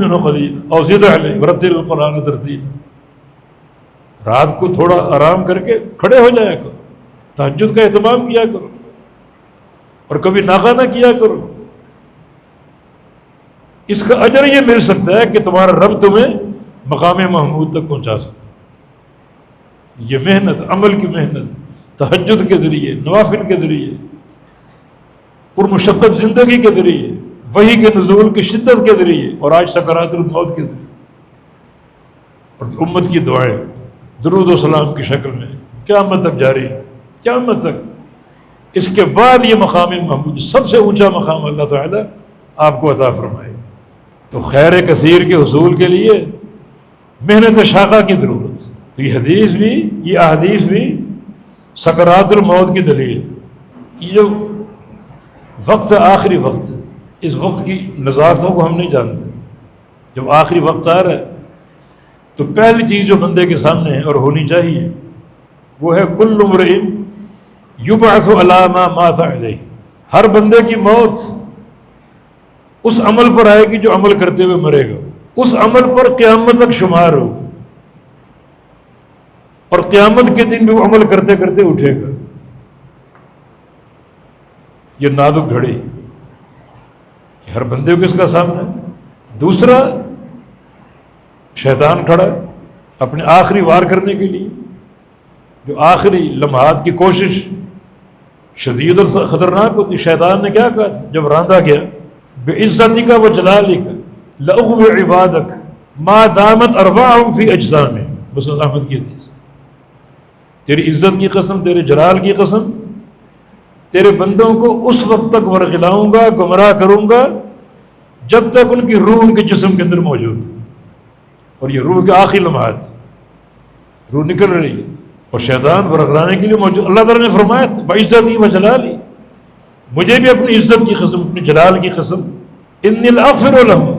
[SPEAKER 1] مِنْهُ قَلِيلًا أَوْ زِدْ عَلَيْهِ وَرَتِّلِ الْقُرْآنَ تَرْتِيلًا. رات کو تھوڑا آرام کر کے کھڑے ہو جایا کرو، تہجد کا اہتمام کیا کرو اور کبھی ناغہ نہ کیا کرو. اس کا اجر یہ مل سکتا ہے کہ تمہارا رب تمہیں مقام محمود تک پہنچا سکتا ہے. یہ محنت، عمل کی محنت، تہجد کے ذریعے، نوافل کے ذریعے، پرمشقت زندگی کے ذریعے، وحی کے نزول کی شدت کے ذریعے اور آج سکرات الموت کے ذریعے. اور امت کی دعائیں درود و سلام کی شکل میں قیامت تک جاری، قیامت تک. اس کے بعد یہ مقام محمود، سب سے اونچا مقام اللہ تعالیٰ آپ کو عطا فرمائے. تو خیر کثیر کے حصول کے لیے محنت شاقہ کی ضرورت. تو یہ حدیث بھی، یہ احادیث بھی سکرات الموت کی دلیل. یہ جو وقت ہے، آخری وقت، اس وقت کی نزاکتوں کو ہم نہیں جانتے. جب آخری وقت آ رہا ہے تو پہلی چیز جو بندے کے سامنے ہے اور ہونی چاہیے وہ ہے کل امرئ یبعث علی ما مات علیہ. ہر بندے کی موت اس عمل پر آئے گی جو عمل کرتے ہوئے مرے گا. اس عمل پر قیامت تک شمار ہو اور قیامت کے دن بھی وہ عمل کرتے کرتے اٹھے گا. یہ نازک گھڑی کہ ہر بندے کو اس کا سامنا ہے. دوسرا، شیطان کھڑا ہے اپنے آخری وار کرنے کے لیے. جو آخری لمحات کی کوشش شدید اور خطرناک ہوتی. شیطان نے کیا کہا تھا جب راندا گیا؟ بِعِزَّتِكَ وَجَلَالِكَ لَأُغْوِيَ عِبَادَكَ مَا دَامَتْ أَرْوَاحُهُمْ فِي أَجْسَامِهِمْ. مسلم احمد کی حدیث. تیری عزت کی قسم، تیرے جلال کی قسم، تیرے بندوں کو اس وقت تک ورغلاؤں گا، گمراہ کروں گا جب تک ان کی روح ان کے جسم کے اندر موجود. اور یہ روح کے آخری لمحات، روح نکل رہی ہے اور شیطان ورغلانے کے لیے موجود. اللہ تعالیٰ نے فرمایا بِعِزَّتِي وَجَلَالِي، مجھے بھی اپنی عزت کی قسم، اپنی جلال کی قسم، اِنِّي لَأَغْفِرُ لَهُمْ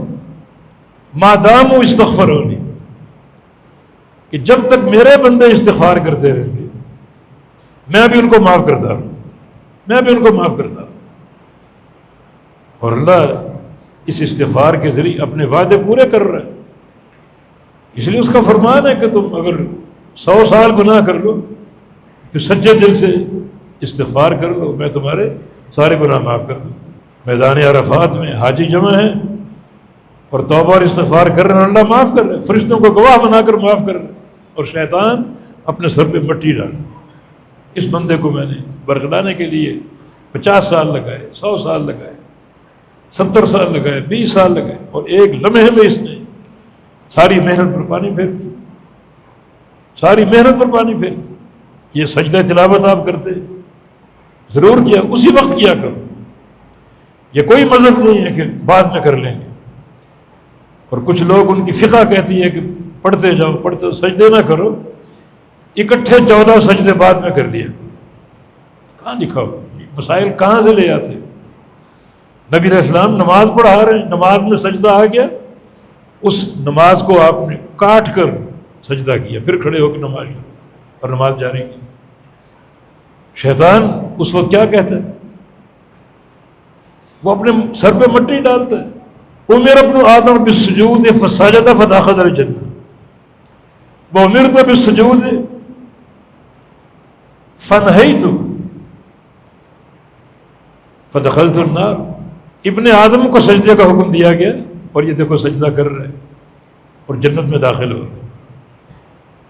[SPEAKER 1] مَا دَامُوا يَسْتَغْفِرُونِ، کہ جب تک میرے بندے استغفار کرتے رہیں گے میں بھی ان کو معاف کرتا ہوں، میں بھی ان کو معاف کرتا ہوں. اور اللہ اس استغفار کے ذریعے اپنے وعدے پورے کر رہا ہے. اس لیے اس کا فرمان ہے کہ تم اگر 100 سال گناہ کر لو پھر سچے دل سے استغفار کر لو، میں تمہارے سارے گناہ معاف کر دوں. میدان عرفات میں حاجی جمع ہیں اور توبہ اور استغفار کر رہے ہیں، اللہ معاف کر رہے ہیں، فرشتوں کو گواہ بنا کر معاف کر رہے ہیں. اور شیطان اپنے سر پہ مٹی ڈال. اس بندے کو میں نے برگلانے کے لیے 50 سال لگائے، 100 سال لگائے، 70 سال لگائے، 20 سال لگائے، اور ایک لمحے میں اس نے ساری محنت پر پانی پھیر دی. ساری محنت پر پانی پھیرتے۔ یہ سجدہ تلاوت آپ کرتے ضرور کیا، اسی وقت کیا کرو۔ یہ کوئی مذہب نہیں ہے کہ بعد میں کر لیں گے۔ اور کچھ لوگ ان کی فقہ کہتی ہے کہ پڑھتے جاؤ پڑھتے جاؤ، سجدے نہ کرو، اکٹھے 14 سجدے بعد میں کر لیا۔ کہاں لکھا ہو؟ مسائل کہاں سے لے آتے؟ نبی علیہ السلام نماز پڑھا رہے ہیں، نماز میں سجدہ آ گیا، اس نماز کو آپ نے کاٹ کر سجدہ کیا، پھر کھڑے ہو کے نماز لی اور نماز جاری کی۔ شیطان اس وقت کیا کہتا ہے؟ وہ اپنے سر پہ مٹی ڈالتا ہے۔ امر ابن آدم بالسجود فسجد فدخل الجنہ وامرت بالسجود فنہیت فدخلت النار۔ ابن آدم کو سجدے کا حکم دیا گیا اور یہ دیکھو سجدہ کر رہے ہیں اور جنت میں داخل ہو رہے۔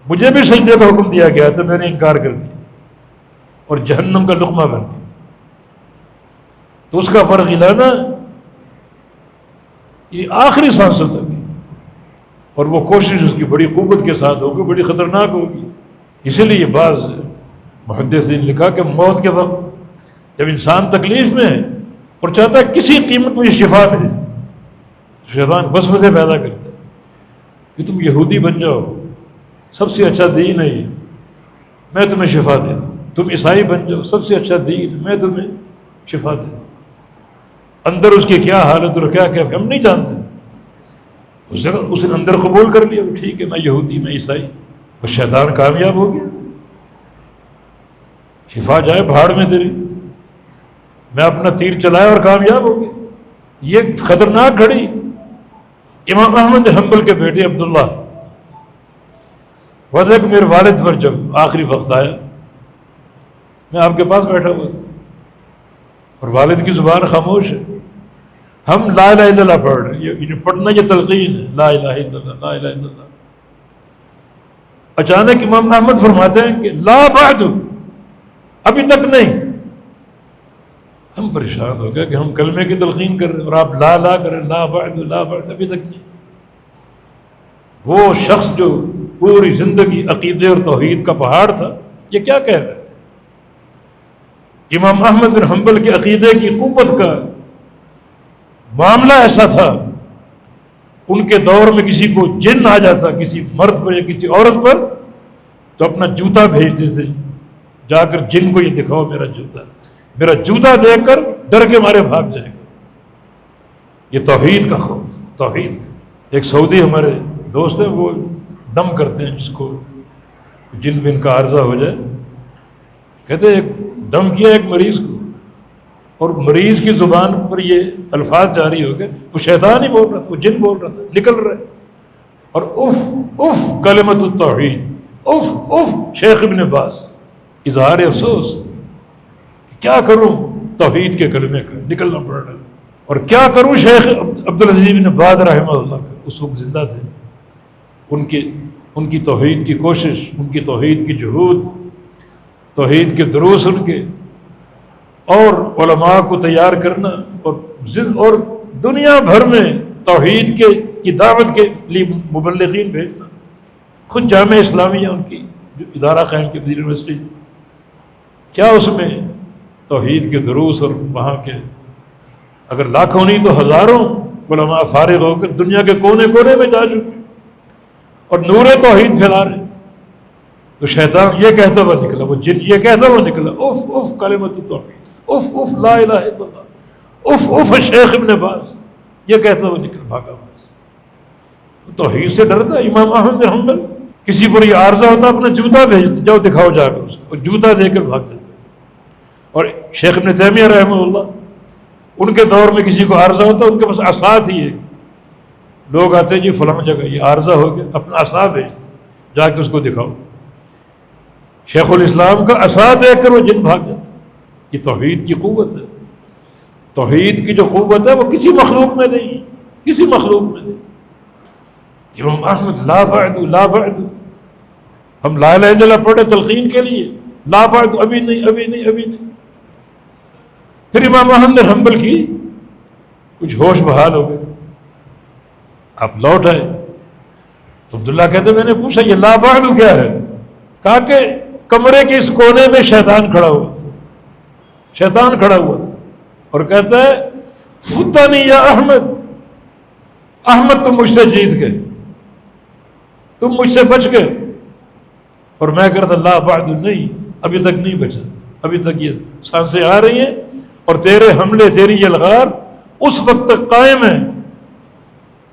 [SPEAKER 1] مجھے بھی سجدے کا حکم دیا گیا تھا، میں نے انکار کر دیا اور جہنم کا لقمہ بن گیا۔ تو اس کا فرق لانا یہ آخری سانسوں تک، اور وہ کوشش اس کی بڑی قوت کے ساتھ ہوگی، بڑی خطرناک ہوگی۔ اسی لیے بعض محدثین نے لکھا کہ موت کے وقت جب انسان تکلیف میں ہے اور چاہتا ہے کسی قیمت میں یہ شفا ملے، شیطان وسوسے پیدا کرتا ہے کہ تم یہودی بن جاؤ، سب سے اچھا دین ہے یہ، میں تمہیں شفا دے دوں۔ تم عیسائی بن جاؤ، سب سے اچھا دین، میں تمہیں شفا دے دوں۔ اندر اس کی کیا حالت اور کیا ہم نہیں جانتے۔ اس نے اندر قبول کر لیا، ٹھیک ہے میں یہودی، میں عیسائی، اور شیطان کامیاب ہو گیا۔ شفا جائے بھاڑ میں تیری، میں اپنا تیر چلایا اور کامیاب ہو گیا۔ یہ خطرناک گھڑی۔ امام احمد حنبل کے بیٹے عبداللہ، وجہ کہ میرے والد پر جب آخری وقت آیا، میں آپ کے پاس بیٹھا ہوا تھا اور والد کی زبان خاموش ہے، ہم لا الہ الا اللہ پڑھ رہے ہیں، یہ پڑھنا یہ تلقین ہے، لا الہ الا اللہ، لا الہ الا اللہ۔ اچانک امام احمد فرماتے ہیں کہ لا بعد، ابھی تک نہیں۔ ہم پریشان ہو گئے کہ ہم کلمے کی تلقین کر رہے ہیں اور آپ لا کر رہے ہیں، لا بعد لا بعد، ابھی تک نہیں۔ وہ شخص جو پوری زندگی عقیدے اور توحید کا پہاڑ تھا، یہ کیا کہہ رہا ہے؟ امام احمد بن حنبل کے عقیدے کی قوت کا معاملہ ایسا تھا، ان کے دور میں کسی کو جن آ جاتا کسی مرد پر یا کسی عورت پر تو اپنا جوتا بھیجتے تھے، جا کر جن کو یہ دکھاؤ میرا جوتا، میرا جوتا دیکھ کر ڈر کے مارے بھاگ جائے گا۔ یہ توحید کا خوف، توحید کا۔ ایک سعودی ہمارے دوست ہیں، وہ دم کرتے ہیں، جس کو جن بن کا عارضہ ہو جائے، کہتے ہیں ایک دم کیا ایک مریض کو اور مریض کی زبان پر یہ الفاظ جاری ہو گئے، وہ شیطان ہی بول رہا تھا، وہ جن بول رہا تھا، نکل رہے، اور اف اف کلمۃ التوحید، اف اف شیخ ابن باز، اظہار افسوس، کیا کروں توحید کے کلمے کا نکلنا پڑ رہا ہے، اور کیا کروں شیخ عبدالعزیز بن باز رحمہ اللہ کا، اس وقت زندہ تھے، ان کی توحید کی کوشش، ان کی توحید کی جہود، توحید کے دروس ان کے، اور علماء کو تیار کرنا، اور دنیا بھر میں توحید کی دعوت کے لیے مبلغین بھیجنا۔ خود جامعہ اسلامیہ ان کی جو ادارہ قائم کی یونیورسٹی، کیا اس میں توحید کے دروس، اور وہاں کے اگر لاکھوں نہیں تو ہزاروں علماء فارغ ہو کر دنیا کے کونے کونے میں جا چکے اور نور توحید پھیلا رہے۔ تو شیطان یہ کہتا ہوا نکلا، وہ جن یہ کہتا ہوا نکلا، اف اف کلمۃ التوحید، اف اف لا الہ الا اللہ، اف اف شیخ ابن باز، یہ کہتا ہوا نکل بھاگا باز۔ توحید سے ڈرتا امام احمد بن حنبل، کسی پر یہ عارضہ ہوتا اپنا جوتا بھیجتے، جاؤ دکھاؤ جا کر اس کو، اور جوتا دے کر بھاگ دیتے۔ اور شیخ ابن تیمیہ رحمہ اللہ، ان کے دور میں کسی کو عارضہ ہوتا ان کے پاس عصا تھی، ایک لوگ آتے جی فلاں جگہ یہ عارضہ ہو گیا، اپنا عصا بھیجتے، جا کے اس کو دکھاؤ۔ شیخ الاسلام کا عصا دیکھ کر وہ جن بھاگ جاتا۔ یہ توحید کی قوت ہے، توحید کی جو قوت ہے وہ کسی مخلوق میں نہیں، کسی مخلوق میں نہیں۔ امام احمد لا بعد لا بعد، ہم لا الہ الا اللہ پڑھے تلقین کے لیے، لا بعد ابھی نہیں ابھی نہیں ابھی نہیں۔ پھر امام احمد بن حنبل کی کچھ ہوش بحال ہو گئے، آپ لوٹ آئے تو عبداللہ کہتے میں نے پوچھا یہ لا بعد کیا ہے؟ کہا کہ کمرے کے اس کونے میں شیطان کھڑا ہوا تھا، شیطان کھڑا ہوا تھا اور کہتا ہے فتنی یا احمد، احمد تم مجھ سے جیت گئے، تم مجھ سے بچ گئے۔ اور میں کہتا لا بعد، نہیں ابھی تک نہیں بچا، ابھی تک یہ سانسیں آ رہی ہیں اور تیرے حملے، تیری یلغار اس وقت تک قائم ہے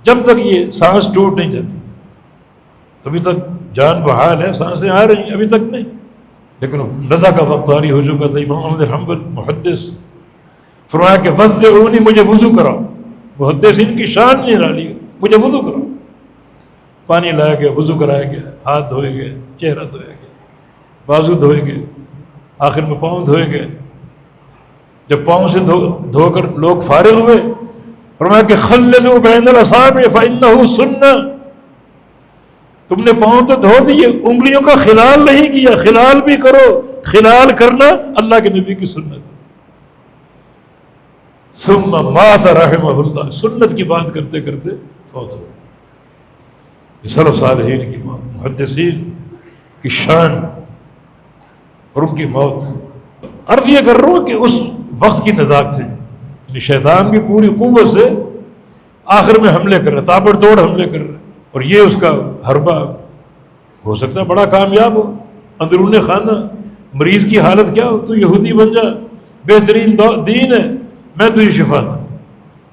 [SPEAKER 1] جب تک یہ سانس ٹوٹ نہیں جاتی، ابھی تک جان بحال ہے، سانسیں آ رہی ہیں، ابھی تک نہیں۔ لیکن رضا کا وقت طاری ہو چکا تھا۔ امام احمد حنبل محدث فرمایا کہ وضعونی، مجھے وضو کراؤ۔ محدثین کی شان نہیں رہی، مجھے وضو کراؤ۔ پانی لایا گیا، وضو کرایا گیا، ہاتھ دھوئے گئے، چہرہ دھویا گیا، بازو دھوئے گئے، آخر میں پاؤں دھوئے گئے۔ جب پاؤں سے دھو کر لوگ فارغ ہوئے، فرمایا کہ خللوا بین الاصابع فانہ سنہ، تم نے پاؤں تو دھو دیے، انگلیوں کا خلال نہیں کیا، خلال بھی کرو، خلال کرنا اللہ کے نبی کی سنت۔ ثم مات رحمہ اللہ، سنت کی بات کرتے کرتے فوت ہو۔ یہ سلف صالحین کی موت، محدثین کی شان اور ان کی موت۔ عرض یہ کر رہا ہوں کہ اس وقت کی نزاکت سے یعنی شیطان بھی پوری قوت سے آخر میں حملے کر رہا ہے، تابڑ توڑ حملے کر رہا ہے، اور یہ اس کا حربہ ہو سکتا ہے بڑا کامیاب ہو۔ اندرون خانہ مریض کی حالت کیا ہو، تو یہودی بن جا، بہترین دین ہے، میں تجھے شفا دوں۔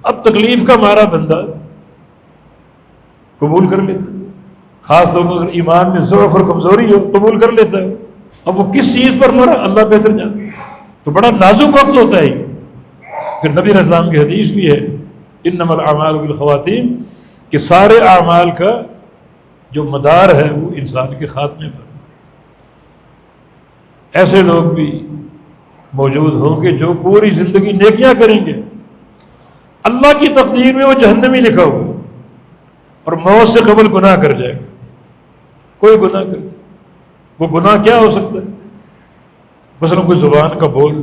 [SPEAKER 1] اب تکلیف کا مارا بندہ قبول کر لیتا، خاص طور پر اگر ایمان میں ضعف اور کمزوری ہو قبول کر لیتا ہے۔ اب وہ کس چیز پر مرا اللہ بہتر جانتا ہے، تو بڑا نازک وقت ہوتا ہے۔ پھر نبی علیہ السلام کی حدیث بھی ہے انما الاعمال بالخواتیم، کہ سارے اعمال کا جو مدار ہے وہ انسان کے خاتمے پر۔ ایسے لوگ بھی موجود ہوں گے جو پوری زندگی نیکیاں کریں گے، اللہ کی تقدیر میں وہ جہنمی لکھا ہوا اور موت سے قبل گناہ کر جائے گا، کوئی گناہ کرے۔ وہ گناہ کیا ہو سکتا ہے؟ مثلا کوئی زبان کا بول۔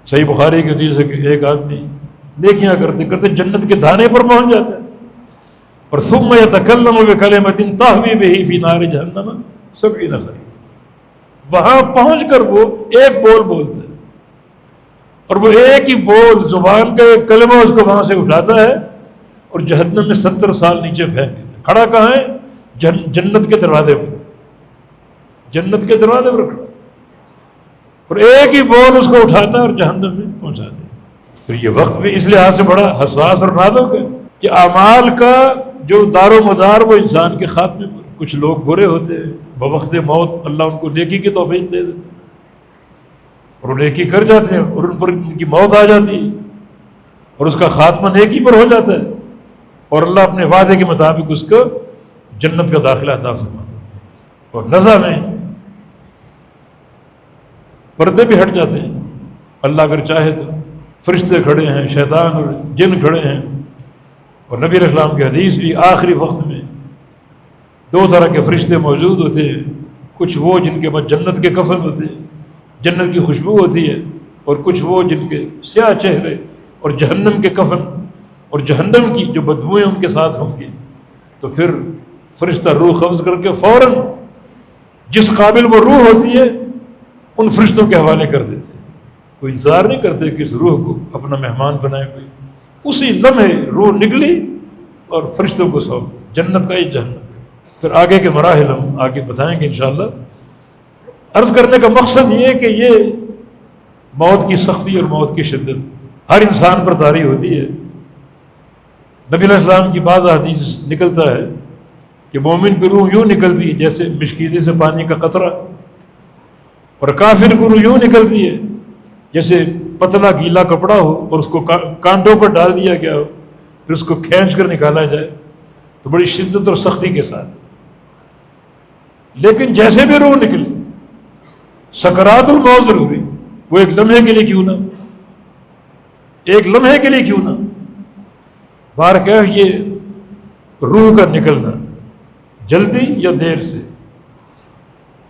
[SPEAKER 1] صحیح بخاری کی حدیث ہے کہ ایک آدمی نیکیاں کرتے کرتے جنت کے دھانے پر پہنچ جاتا ہے، اور ثم یتکلم بکلمۃ تہوی بہ فی نار جہنم 70 خریف، وہاں پہنچ کر وہ ایک بول بولتا ہے، اور وہ ایک ہی بول، زبان کا ایک کلمہ اس کو وہاں سے اٹھاتا ہے اور جہنم میں 70 سال نیچے پھینک دیتا ہے۔ کھڑا کہاں ہے؟ جنت کے دروازے پر، جنت کے دروازے پر کھڑا، اور ایک ہی بول اس کو اٹھاتا ہے اور جہنم میں پہنچا دیتا ہے۔ پھر یہ وقت بھی اس لحاظ سے بڑا حساس اور نازک ہے کہ اعمال کا جو دار و مدار وہ انسان کے خاتمے پر۔ کچھ لوگ برے ہوتے ہیں، بوقت موت اللہ ان کو نیکی کی توفیق دے دیتے ہیں اور وہ نیکی کر جاتے ہیں اور ان پر ان کی موت آ جاتی ہے اور اس کا خاتمہ نیکی پر ہو جاتا ہے، اور اللہ اپنے وعدے کے مطابق اس کو جنت کا داخلہ عطا فرماتا ہے۔ اور نزع میں پردے بھی ہٹ جاتے ہیں، اللہ اگر چاہے تو فرشتے کھڑے ہیں، شیطان اور جن کھڑے ہیں۔ اور نبی علیہ السلام کی حدیث بھی آخری وقت میں 2 طرح کے فرشتے موجود ہوتے ہیں، کچھ وہ جن کے پاس جنت کے کفن ہوتے ہیں، جنت کی خوشبو ہوتی ہے، اور کچھ وہ جن کے سیاہ چہرے اور جہنم کے کفن اور جہنم کی جو بدبوئیں ان کے ساتھ ہوں گی۔ تو پھر فرشتہ روح قبض کر کے فوراً جس قابل وہ روح ہوتی ہے ان فرشتوں کے حوالے کر دیتے ہیں، کوئی انتظار نہیں کرتے کہ اس روح کو اپنا مہمان بنائے کوئی، اسی لمحے روح نکلی اور فرشتوں کو سونپ، جنت کا ہی جہنم کا۔ پھر آگے کے مراحل ہم آگے بتائیں گے انشاءاللہ۔ عرض کرنے کا مقصد یہ ہے کہ یہ موت کی سختی اور موت کی شدت ہر انسان پر طاری ہوتی ہے۔ نبی علیہ السلام کی بعض حدیث نکلتا ہے کہ مومن کی روح یوں نکلتی ہے جیسے مشکیزے سے پانی کا قطرہ، اور کافر کی روح یوں نکلتی ہے جیسے پتلا گیلا کپڑا ہو اور اس کو کانٹوں پر ڈال دیا گیا ہو، پھر اس کو کھینچ کر نکالا جائے تو بڑی شدت اور سختی کے ساتھ۔ لیکن جیسے بھی روح نکلی، سکرات الموت ضروری، وہ ایک لمحے کے لیے کیوں نہ، ایک لمحے کے لیے کیوں نہ، بار کیا یہ روح کا نکلنا جلدی یا دیر سے،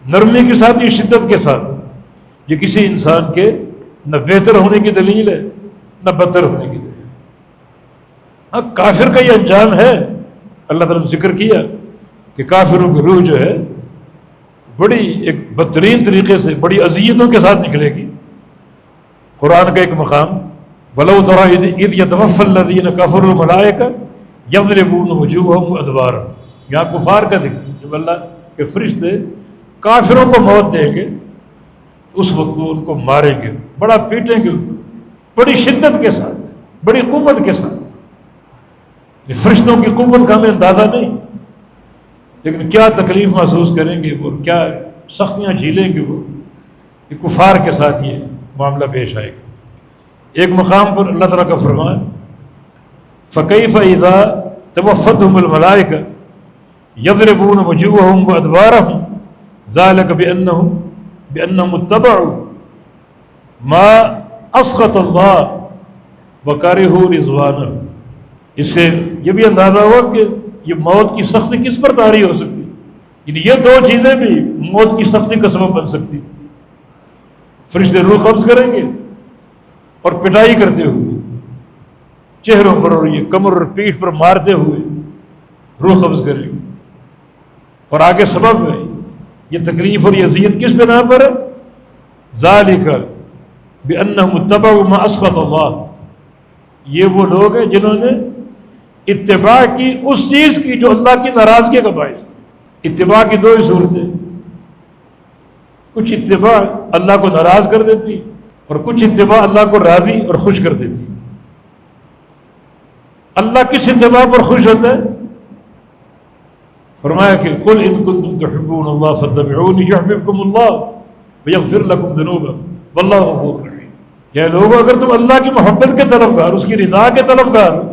[SPEAKER 1] نرمی کے ساتھ یا شدت کے ساتھ، یہ کسی انسان کے نہ بہتر ہونے کی دلیل ہے نہ بدتر ہونے کی دلیل۔ ہاں کافر کا یہ انجام ہے، اللہ تعالیٰ نے ذکر کیا کہ کافروں کی روح جو ہے بڑی ایک بدترین طریقے سے بڑی اذیتوں کے ساتھ نکلے گی۔ قرآن کا ایک مقام وَلَوْ تَرَىٰ إِذْ يَتَوَفَّى الَّذِينَ كَفَرُوا الْمَلَائِكَةُ يَضْرِبُونَ وُجُوهَهُمْ وَأَدْبَارَهُمْ، یہاں کفار کا ذکر، جب اللہ کے فرشتے کافروں کو موت دیں گے اس وقت وہ ان کو ماریں گے، بڑا پیٹیں گے، بڑی شدت کے ساتھ، بڑی قوت کے ساتھ۔ یہ فرشتوں کی قوت کا ہمیں اندازہ نہیں، لیکن کیا تکلیف محسوس کریں گے وہ، کیا سختیاں جھیلیں گے وہ، یہ کفار کے ساتھ یہ معاملہ پیش آئے گا۔ ایک مقام پر اللہ تعالیٰ کا فرمان فَكَيْفَ إِذَا تَوَفَّتْهُمُ الْمَلَائِكَةُ يَضْرِبُونَ وُجُوهَهُمْ وَأَدْبَارَهُمْ ذَلِكَ بِأَنَّهُمْ اتَّبَعُوا مَا أَسْخَطَ اللَّهَ وَكَرِهُوا رِضْوَانَهُ۔ اس سے یہ بھی اندازہ ہوا کہ یہ موت کی سختی کس پر طاری ہو سکتی، یعنی یہ دو چیزیں بھی موت کی سختی کا سبب بن سکتی۔ فرشتے روح قبض کریں گے اور پٹائی کرتے ہوئے چہروں پر اور یہ کمر اور پیٹھ پر مارتے ہوئے روح قبض کریں گے، اور آگے سبب ہے یہ تکلیف اور یہ اذیت کس بنا پر ہے؟ ذالک بأنہم اتبعوا ما اسخط اللہ، یہ وہ لوگ ہیں جنہوں نے اتباع کی اس چیز کی جو اللہ کی ناراضگی کا باعث تھی۔ اتباع کی دو ہی صورتیں، کچھ اتباع اللہ کو ناراض کر دیتی اور کچھ اتباع اللہ کو راضی اور خوش کر دیتی۔ اللہ کس اتباع پر خوش ہوتا ہے؟ فرمایا کہ قل ان کنتم تحبون اللہ فاتبعونی یحببکم اللہ ویغفر لکم ذنوبکم واللہ غفور رحیم۔ کہ لوگوں اگر تم اللہ کی محبت کے طلبگار، اس کی رضا کے طلبگار ہو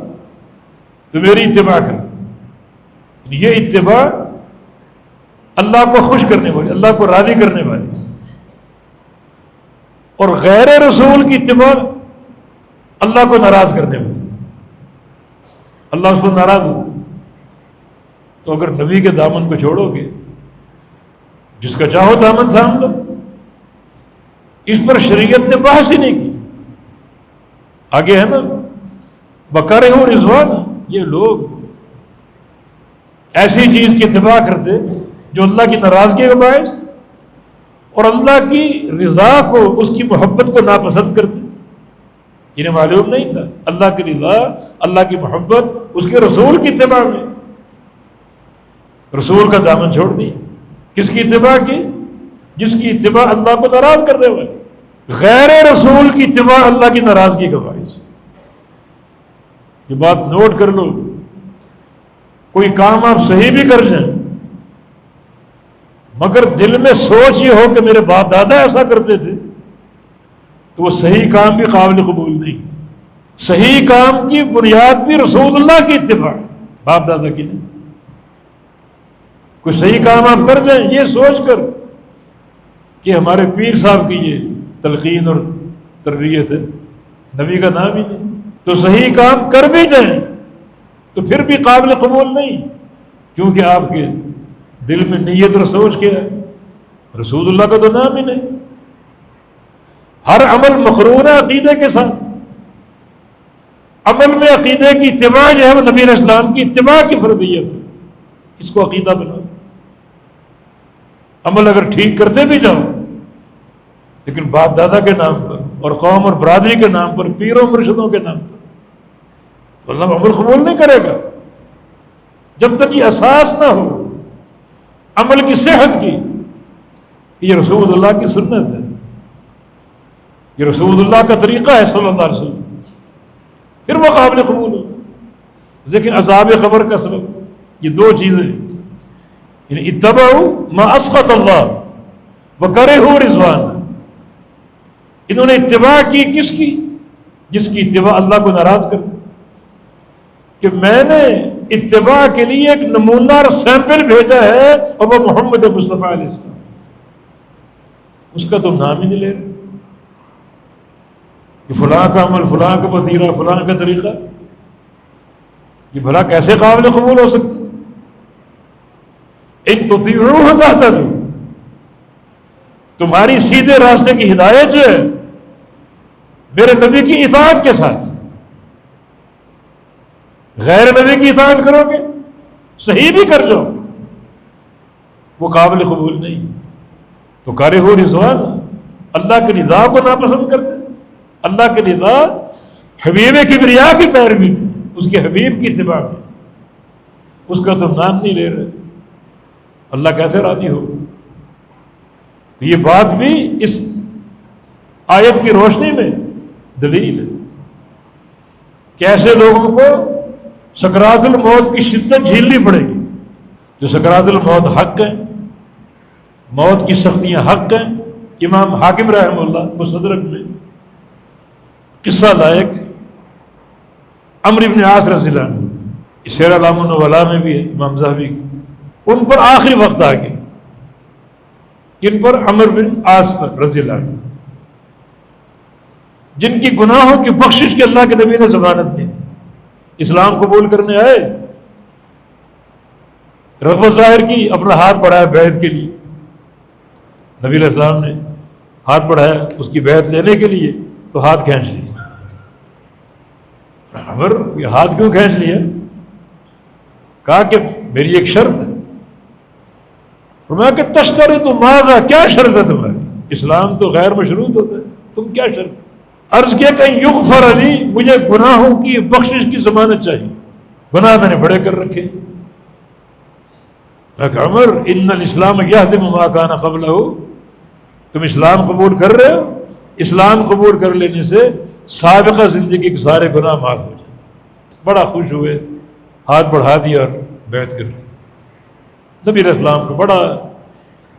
[SPEAKER 1] تو میری اتباع کرو۔ یہ اتباع اللہ کو خوش کرنے والی، اللہ کو راضی کرنے والی، اور غیر رسول کی اتباع اللہ کو ناراض کرنے والی، اللہ اس کو ناراض ہو۔ تو اگر نبی کے دامن کو چھوڑو گے، جس کا چاہو دامن تھام لو، اس پر شریعت نے بحث ہی نہیں کی۔ آگے ہے نا وَكَرِهُوا رِضْوَانَهُ، یہ لوگ ایسی چیز کی اتباع کرتے جو اللہ کی ناراضگی کا باعث اور اللہ کی رضا کو، اس کی محبت کو ناپسند کرتے۔ انہیں معلوم نہیں تھا اللہ کی رضا، اللہ کی محبت اس کے رسول کی اتباع میں۔ رسول کا دامن چھوڑ دی، کس کی اتباع کی؟ جس کی اتباع اللہ کو ناراض کرنے والی۔ غیر رسول کی اتباع اللہ کی ناراضگی کا باعث۔ یہ بات نوٹ کر لو، کوئی کام آپ صحیح بھی کر جائیں مگر دل میں سوچ یہ ہو کہ میرے باپ دادا ایسا کرتے تھے، تو وہ صحیح کام بھی قابل قبول نہیں۔ صحیح کام کی بنیاد بھی رسول اللہ کی اتباع، باپ دادا کی نہیں۔ کوئی صحیح کام آپ کر جائیں یہ سوچ کر کہ ہمارے پیر صاحب کی یہ تلقین اور تربیت ہے، نبی کا نام ہی نہیں، تو صحیح کام کر بھی جائیں تو پھر بھی قابل قبول نہیں، کیونکہ آپ کے دل میں نیت اور سوچ کیا ہے؟ رسول اللہ کا تو نام ہی نہیں۔ ہر عمل مقرون ہے عقیدے کے ساتھ۔ عمل میں عقیدے کی اتباع جو ہے وہ نبی علیہ السلام کی اتباع کی فرضیت ہے، اس کو عقیدہ بناؤ۔ عمل اگر ٹھیک کرتے بھی جاؤ لیکن باپ دادا کے نام پر اور قوم اور برادری کے نام پر، پیروں مرشدوں کے نام پر، تو اللہ عمل قبول نہیں کرے گا جب تک یہ احساس نہ ہو عمل کی صحت کی کہ یہ رسول اللہ کی سنت ہے، یہ رسول اللہ کا طریقہ ہے صلی اللہ علیہ وسلم، پھر وہ قابل قبول ہو۔ لیکن عذاب قبر کا سبب یہ دو چیزیں، یعنی اتبعوا ما اسخط اللہ وکرہوا رضوانہ، انہوں نے اتباع کی کس کی؟ جس کی اتباع اللہ کو ناراض کر دے۔ کہ میں نے اتباع کے لیے ایک نمونہ اور سیمپل بھیجا ہے اور وہ محمد مصطفیٰ علیہ السلام، اس کا تم نام ہی نہیں لے رہے کہ فلاں کا عمل، فلاں کا وسیلہ، فلاں کا طریقہ، یہ بھلا کیسے قابل قبول ہو سکتا؟ ان تطیعوہ تہتدوا، تمہاری سیدھے راستے کی ہدایت جو ہے میرے نبی کی اطاعت کے ساتھ۔ غیر نبی کی اطاعت کرو گے، صحیح بھی کر جاؤ وہ قابل قبول نہیں. تو کارہ رضوان اللہ کی رضا کو ناپسند کرتے. اللہ کی رضا حبیب کبریا کی پیروی میں، اس کے حبیب کی اتباع میں، اس کا تم نام نہیں لے رہے. اللہ کیسے راضی ہو؟ تو یہ بات بھی اس آیت کی روشنی میں دلیل ہے کہ ایسے لوگوں کو سکرات الموت کی شدت جھیلنی پڑے گی. جو سکرات الموت حق ہے، موت کی سختیاں حق ہیں. امام حاکم رحمہ اللہ مستدرک میں قصہ لائق عمرو بن عاص رضی اللہ عنہ، سیر اعلام النبلاء میں بھی ہے امام ذہبی. ان پر آخری وقت آ گئے. کن پر؟ عمرو بن عاص پر رضی اللہ عنہ، جن کی گناہوں کی بخشش کے اللہ کے نبی نے ضمانت دی تھی. اسلام قبول کرنے آئے، رغبت ظاہر کی، اپنا ہاتھ بڑھایا بیعت کے لیے. نبی علیہ السلام نے ہاتھ بڑھایا اس کی بیعت لینے کے لیے، تو ہاتھ کھینچ لیا. عمر یہ ہاتھ کیوں کھینچ لیا؟ کہا کہ میری ایک شرط ہے. فرمایا کہ تشترط ماذا، کیا شرط ہے تمہاری؟ اسلام تو غیر مشروط ہوتا ہے، تم کیا شرط؟ عرض کیا کہ یغفر لی، مجھے گناہوں کی بخشش کی ضمانت چاہیے، گناہ میں نے بڑے کر رکھے. میں کہ عمر ان الاسلام یہدم ما کان قبلہ، تم اسلام قبول کر رہے ہو، اسلام قبول کر لینے سے سابقہ زندگی کے سارے گناہ معاف ہو جاتے. بڑا خوش ہوئے، ہاتھ بڑھا دیا اور بیعت کر لی. نبی علیہ السلام کو بڑا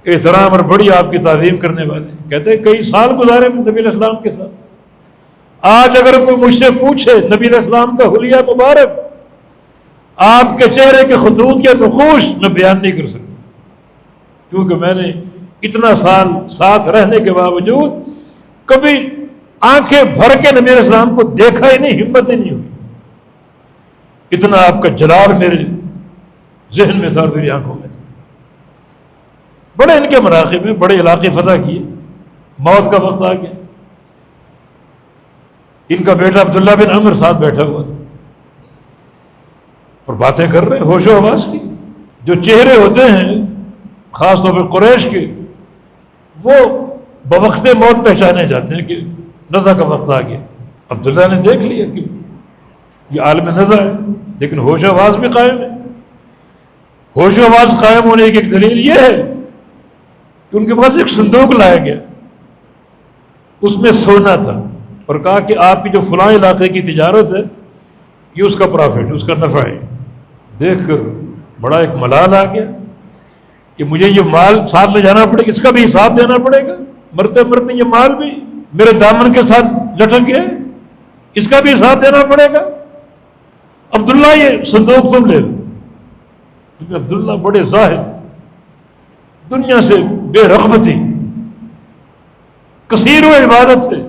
[SPEAKER 1] احترام اور بڑی آپ کی تعظیم کرنے والے. کہتے ہیں کئی سال گزارے نبی علیہ السلام کے ساتھ. آج اگر کوئی مجھ سے پوچھے نبی علیہ السلام کا حلیہ مبارک، آپ کے چہرے کے خطوط یا نقوش، میں بیان نہیں کر سکتا، کیونکہ میں نے اتنا سال ساتھ رہنے کے باوجود کبھی آنکھیں بھر کے نبی علیہ السلام کو دیکھا ہی نہیں، ہمت ہی نہیں ہوئی. اتنا آپ کا جلال میرے ذہن میں تھا اور میری آنکھوں میں تھا. بڑے ان کے مراقب میں، بڑے علاقے فتح کیے. موت کا وقت آ گیا. ان کا بیٹا عبداللہ بن عمر ساتھ بیٹھا ہوا تھا اور باتیں کر رہے ہیں ہوش و حواس کی. جو چہرے ہوتے ہیں خاص طور پر قریش کے، وہ بوقت موت پہچانے جاتے ہیں کہ نزع کا وقت آ گیا. عبداللہ نے دیکھ لیا کہ یہ عالم نزع ہے، لیکن ہوش و حواس بھی قائم ہے. ہوش و حواس قائم ہونے کی ایک دلیل یہ ہے کہ ان کے پاس ایک صندوق لایا گیا، اس میں سونا تھا، اور کہا کہ آپ کی جو فلاں علاقے کی تجارت ہے یہ اس کا پرافٹ، اس کا نفع ہے. دیکھ کر بڑا ایک ملال آ گیا کہ مجھے یہ مال ساتھ لے جانا پڑے گا، اس کا بھی حساب دینا پڑے گا. مرتے مرتے یہ مال بھی میرے دامن کے ساتھ لٹک گیا، اس کا بھی حساب دینا پڑے گا. عبداللہ یہ صندوق تم لے لو. لیکن عبداللہ بڑے زاہد، دنیا سے بے رغبتی، کثیر و عبادت ہے.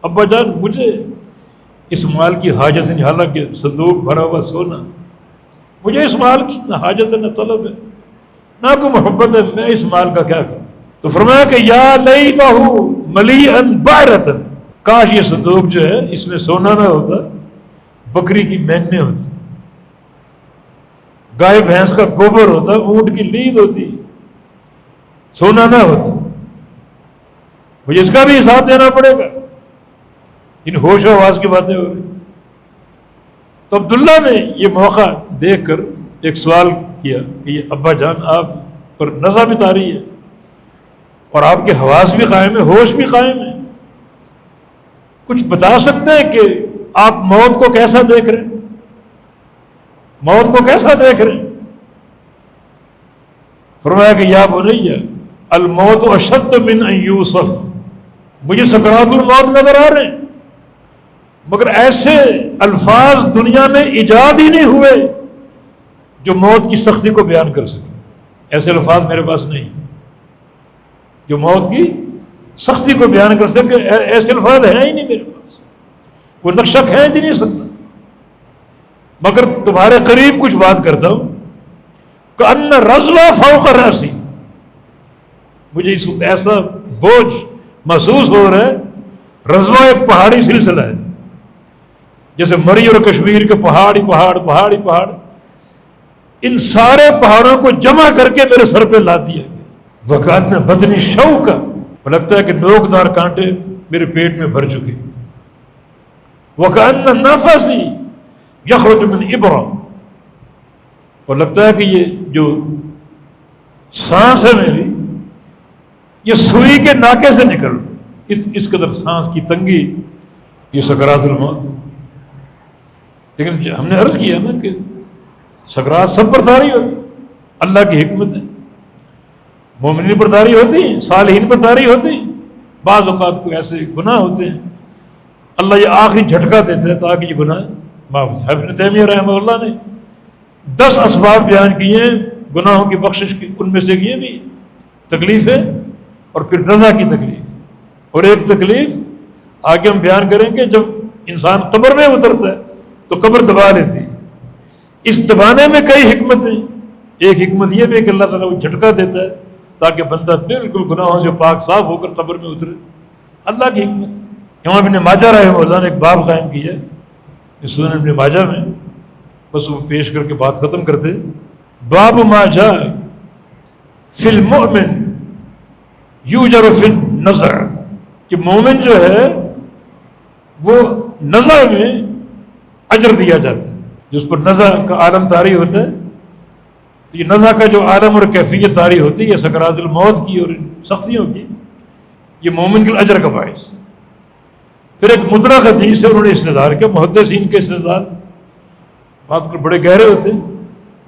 [SPEAKER 1] ابا جان مجھے اس مال کی حاجت نہیں، حالانکہ صندوق بھرا ہوا سونا، مجھے اس مال کی نہ حاجت ہے نہ طلب ہے نہ کوئی محبت ہے، میں اس مال کا کیا کروں؟ تو فرمایا کہ یا لیتہ ملیئا بعرۃ، کاش یہ صندوق جو ہے اس میں سونا نہ ہوتا، بکری کی مینگنے ہوتی، گائے بھینس کا گوبر ہوتا، اونٹ کی لید ہوتی، سونا نہ ہوتا. مجھے اس کا بھی حساب دینا پڑے گا. ان ہوش و حواس کی باتیں ہو رہی. تو عبداللہ نے یہ موقع دیکھ کر ایک سوال کیا کہ یہ ابا جان آپ پر نزع بھی طاری ہے اور آپ کے حواس بھی قائم ہے، ہوش بھی قائم ہے، کچھ بتا سکتے ہیں کہ آپ موت کو کیسا دیکھ رہے ہیں؟ موت کو کیسا دیکھ رہے ہیں؟ فرمایا کہ یا بنی الموت اشد من ان یوصف، مجھے سکرات الموت نظر آ رہے ہیں، مگر ایسے الفاظ دنیا میں ایجاد ہی نہیں ہوئے جو موت کی سختی کو بیان کر سکے. ایسے الفاظ میرے پاس نہیں جو موت کی سختی کو بیان کر سکے. ایسے الفاظ ہیں ہی نہیں میرے پاس، وہ نقشہ کھینچ نہیں سکتا. مگر تمہارے قریب کچھ بات کرتا ہوں کہ ان رضوہ فوق راسی، مجھے اس وقت ایسا بوجھ محسوس ہو رہا ہے. رضوہ ایک پہاڑی سلسلہ ہے، جیسے مری اور کشمیر کے پہاڑی پہاڑ پہاڑی پہاڑ، ان سارے پہاڑوں کو جمع کر کے میرے سر پہ لا دیا گیا۔ وقات میں بدنی شوق کا لگتا ہے کہ نوکدار کانٹے میرے پیٹ میں بھر چکے۔ وَكَأَنَّ النَّفَسِ يَخْرُجُ مِنْ إِبْرَةٍ، اور لگتا ہے کہ یہ جو سانس ہے میری یہ سوئی کے ناکے سے نکل، اس قدر سانس کی تنگی، یہ سکرات الموت۔ لیکن ہم نے عرض کیا نا کہ سکرات سب پر طاری ہوتی، اللہ کی حکمت ہے، مومنین پر طاری ہوتی ہیں، صالحین پر طاری ہوتی ہیں۔ بعض اوقات کو ایسے گناہ ہوتے ہیں اللہ یہ آخری جھٹکا دیتا ہے تاکہ یہ گناہ معاف ہو۔ ابن تیمیہ رحمہ اللہ نے 10 اسباب بیان کیے ہیں گناہوں کی بخشش کی، ان میں سے یہ بھی تکلیف ہے، اور پھر رضا کی تکلیف، اور ایک تکلیف آگے ہم بیان کریں گے جب انسان قبر میں اترتا ہے تو قبر دبا لیتی ہے۔ اس دبانے میں کئی حکمتیں، ایک حکمت یہ بھی کہ اللہ تعالیٰ وہ جھٹکا دیتا ہے تاکہ بندہ بالکل گناہوں سے پاک صاف ہو کر قبر میں اترے، اللہ کی حکمت۔ امام ابن ماجہ رحمہ اللہ نے ایک باب قائم کیا ہے سنن ابن ماجہ میں، بس وہ پیش کر کے بات ختم کرتے۔ باب ما جاء فی المؤمن یوجر فی النزع، کہ مومن جو ہے وہ نزع میں اجر دیا جاتا ہے، جس پر نزع کا عالم طاری ہوتا ہے، تو یہ نزع کا جو عالم اور کیفیت طاری ہوتی ہے سکرات الموت کی اور سختیوں کی، یہ مومن کے اجر کا باعث۔ پھر ایک مطلق حدیث سے انہوں نے استدلال کیا، محدثین کے استدلال بات کر بڑے گہرے ہوتے ہیں۔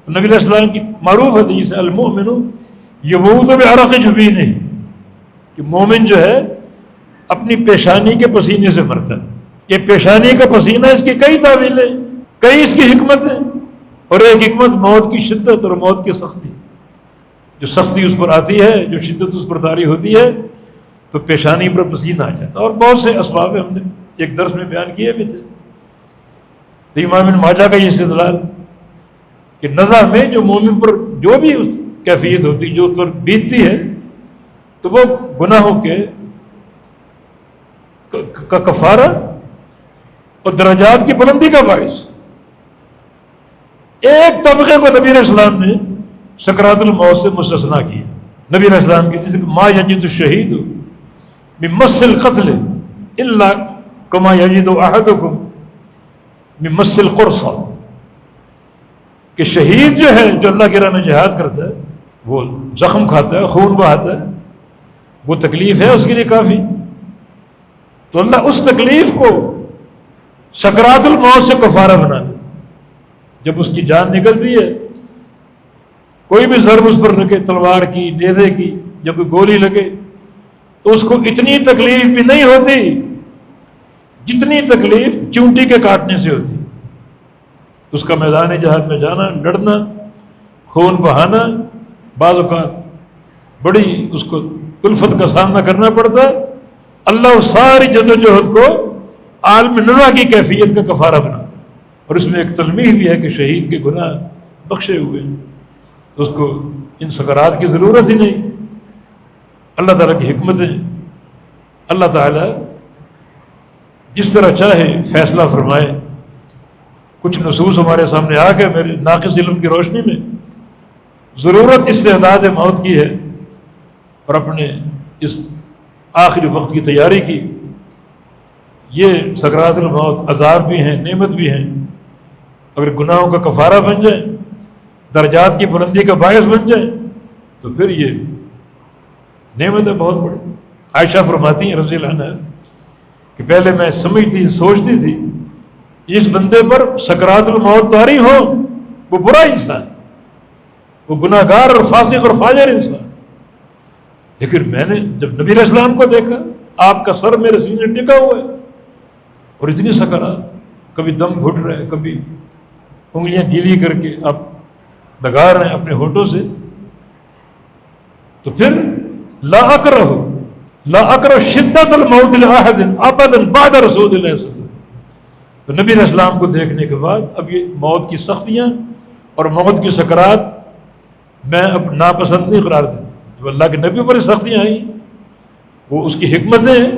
[SPEAKER 1] نبی علیہ السلام کی معروف حدیث ہے المؤمن یموت بعرق جبینہ، کہ مومن جو ہے اپنی پیشانی کے پسینے سے مرتا ہے۔ یہ پیشانی کا پسینہ اس کی کئی تعویلیں، کئی اس کی حکمتیں، اور ایک حکمت موت کی شدت اور موت کی سختی، جو سختی اس پر آتی ہے، جو شدت اس پر طاری ہوتی ہے تو پیشانی پر پسینہ آ جاتا ہے، اور بہت سے اسباب ہم نے ایک درس میں بیان کیے بھی تھے۔ تو امام ابن ماجہ کا یہ استدلال کہ نزع میں جو مومن پر جو بھی کیفیت ہوتی، جو اس پر بیتتی ہے، تو وہ گناہوں کے کا کفارہ اور درجات کی بلندی کا باعث۔ ایک طبقے کو نبی علیہ السلام نے سکرات الموت سے مستثنا کیا۔ نبی علیہ السلام کی جیسے ما یجد الشہید بمس القتل الا کما یجد احدکم بمس القرصہ، کہ شہید جو ہے جو اللہ کی راہ میں جہاد کرتا ہے وہ زخم کھاتا ہے، خون بہاتا ہے، وہ تکلیف ہے اس کے لیے کافی، تو اللہ اس تکلیف کو سکرات الموت سے کفارہ بنا دیتا۔ جب اس کی جان نکلتی ہے، کوئی بھی ضرب اس پر لگے، تلوار کی، نیزے کی، جب کوئی گولی لگے، تو اس کو اتنی تکلیف بھی نہیں ہوتی جتنی تکلیف چونٹی کے کاٹنے سے ہوتی۔ اس کا میدان جہاد میں جانا، لڑنا، خون بہانا، بعض اوقات بڑی اس کو کلفت کا سامنا کرنا پڑتا ہے۔ اللہ اس ساری جدوجہد کو عالم نزع کی کیفیت کا کفارہ بناتا ہے، اور اس میں ایک تلمیح بھی ہے کہ شہید کے گناہ بخشے ہوئے ہیں، تو اس کو ان سکرات کی ضرورت ہی نہیں۔ اللہ تعالیٰ کی حکمتیں، اللہ تعالیٰ جس طرح چاہے فیصلہ فرمائے۔ کچھ نصوص ہمارے سامنے آ گئے میرے ناقص علم کی روشنی میں، ضرورت استعداد موت کی ہے اور اپنے اس آخری وقت کی تیاری کی۔ یہ سکرات الموت عذاب بھی ہیں، نعمت بھی ہیں، اگر گناہوں کا کفارہ بن جائے، درجات کی بلندی کا باعث بن جائے تو پھر یہ نعمت ہے بہت بڑی۔ عائشہ فرماتی ہیں رضی اللہ عنہ کہ پہلے میں سمجھتی سوچتی تھی اس بندے پر سکرات الموت طاری ہو وہ برا انسان، وہ گناہ گار اور فاسق اور فاجر انسان، لیکن میں نے جب نبی علیہ السلام کو دیکھا، آپ کا سر میرے سینے ٹکا ہوا ہے اور اتنی سکرات، کبھی دم گھٹ رہے، کبھی انگلیاں گیلی کر کے آپ لگا رہے ہیں اپنے ہونٹوں سے، تو پھر لا اکرہ شدت الموت لاحد ابدا بعد رسول اللہ صلی اللہ علیہ وسلم۔ تو نبی علیہ السلام کو دیکھنے کے بعد اب یہ موت کی سختیاں اور موت کی سکرات میں اب ناپسند نہیں قرار دیتا۔ جو اللہ کے نبی پر سختیاں آئیں وہ اس کی حکمتیں ہیں،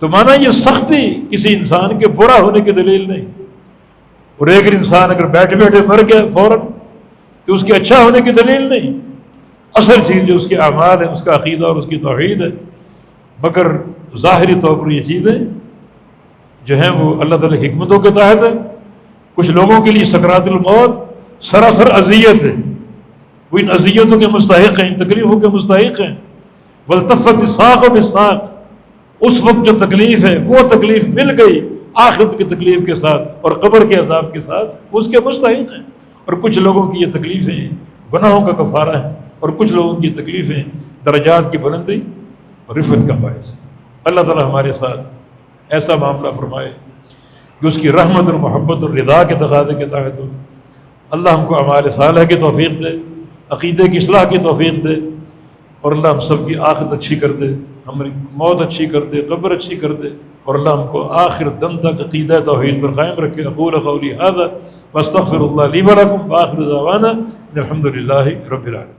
[SPEAKER 1] تو مانا یہ سختی کسی انسان کے برا ہونے کی دلیل نہیں۔ اور ایک انسان اگر بیٹھے بیٹھے مر گیا فوراً، تو اس کے اچھا ہونے کی دلیل نہیں، اصل چیز جو اس کے اعمال ہے، اس کا عقیدہ اور اس کی توحید ہے۔ مگر ظاہری طور پر یہ چیزیں جو ہیں وہ اللہ تعالی حکمتوں کے تحت ہے۔ کچھ لوگوں کے لیے سکرات الموت سراسر اذیت ہے، وہ ان اذیتوں کے مستحق ہیں، ان تکلیفوں کے مستحق ہیں۔ والتفت الساق بالساق، اس وقت جو تکلیف ہے وہ تکلیف مل گئی آخرت کی تکلیف کے ساتھ اور قبر کے عذاب کے ساتھ، وہ اس کے مستحق ہیں۔ اور کچھ لوگوں کی یہ تکلیفیں گناہوں کا کفارہ ہے، اور کچھ لوگوں کی تکلیفیں درجات کی بلندی اور رفعت کا باعث۔ اللہ تعالی ہمارے ساتھ ایسا معاملہ فرمائے کہ اس کی رحمت اور محبت اور رضا کے تقاضے کے تحت ہو۔ اللہ ہم کو اعمال صالحہ کی توفیق دے، عقیدے کی اصلاح کی توفیق دے، اور اللہ ہم سب کی آخرت اچھی کر دے، ہماری موت اچھی کر دے، قبر اچھی کر دے، اور اللہ ہم کو آخر دم تک عقیدہ توحید پر قائم رکھے۔ اقول قولی ھذا واستغفر اللہ لی ولکم وآخر دعوانا الحمد للہ رب العالمین۔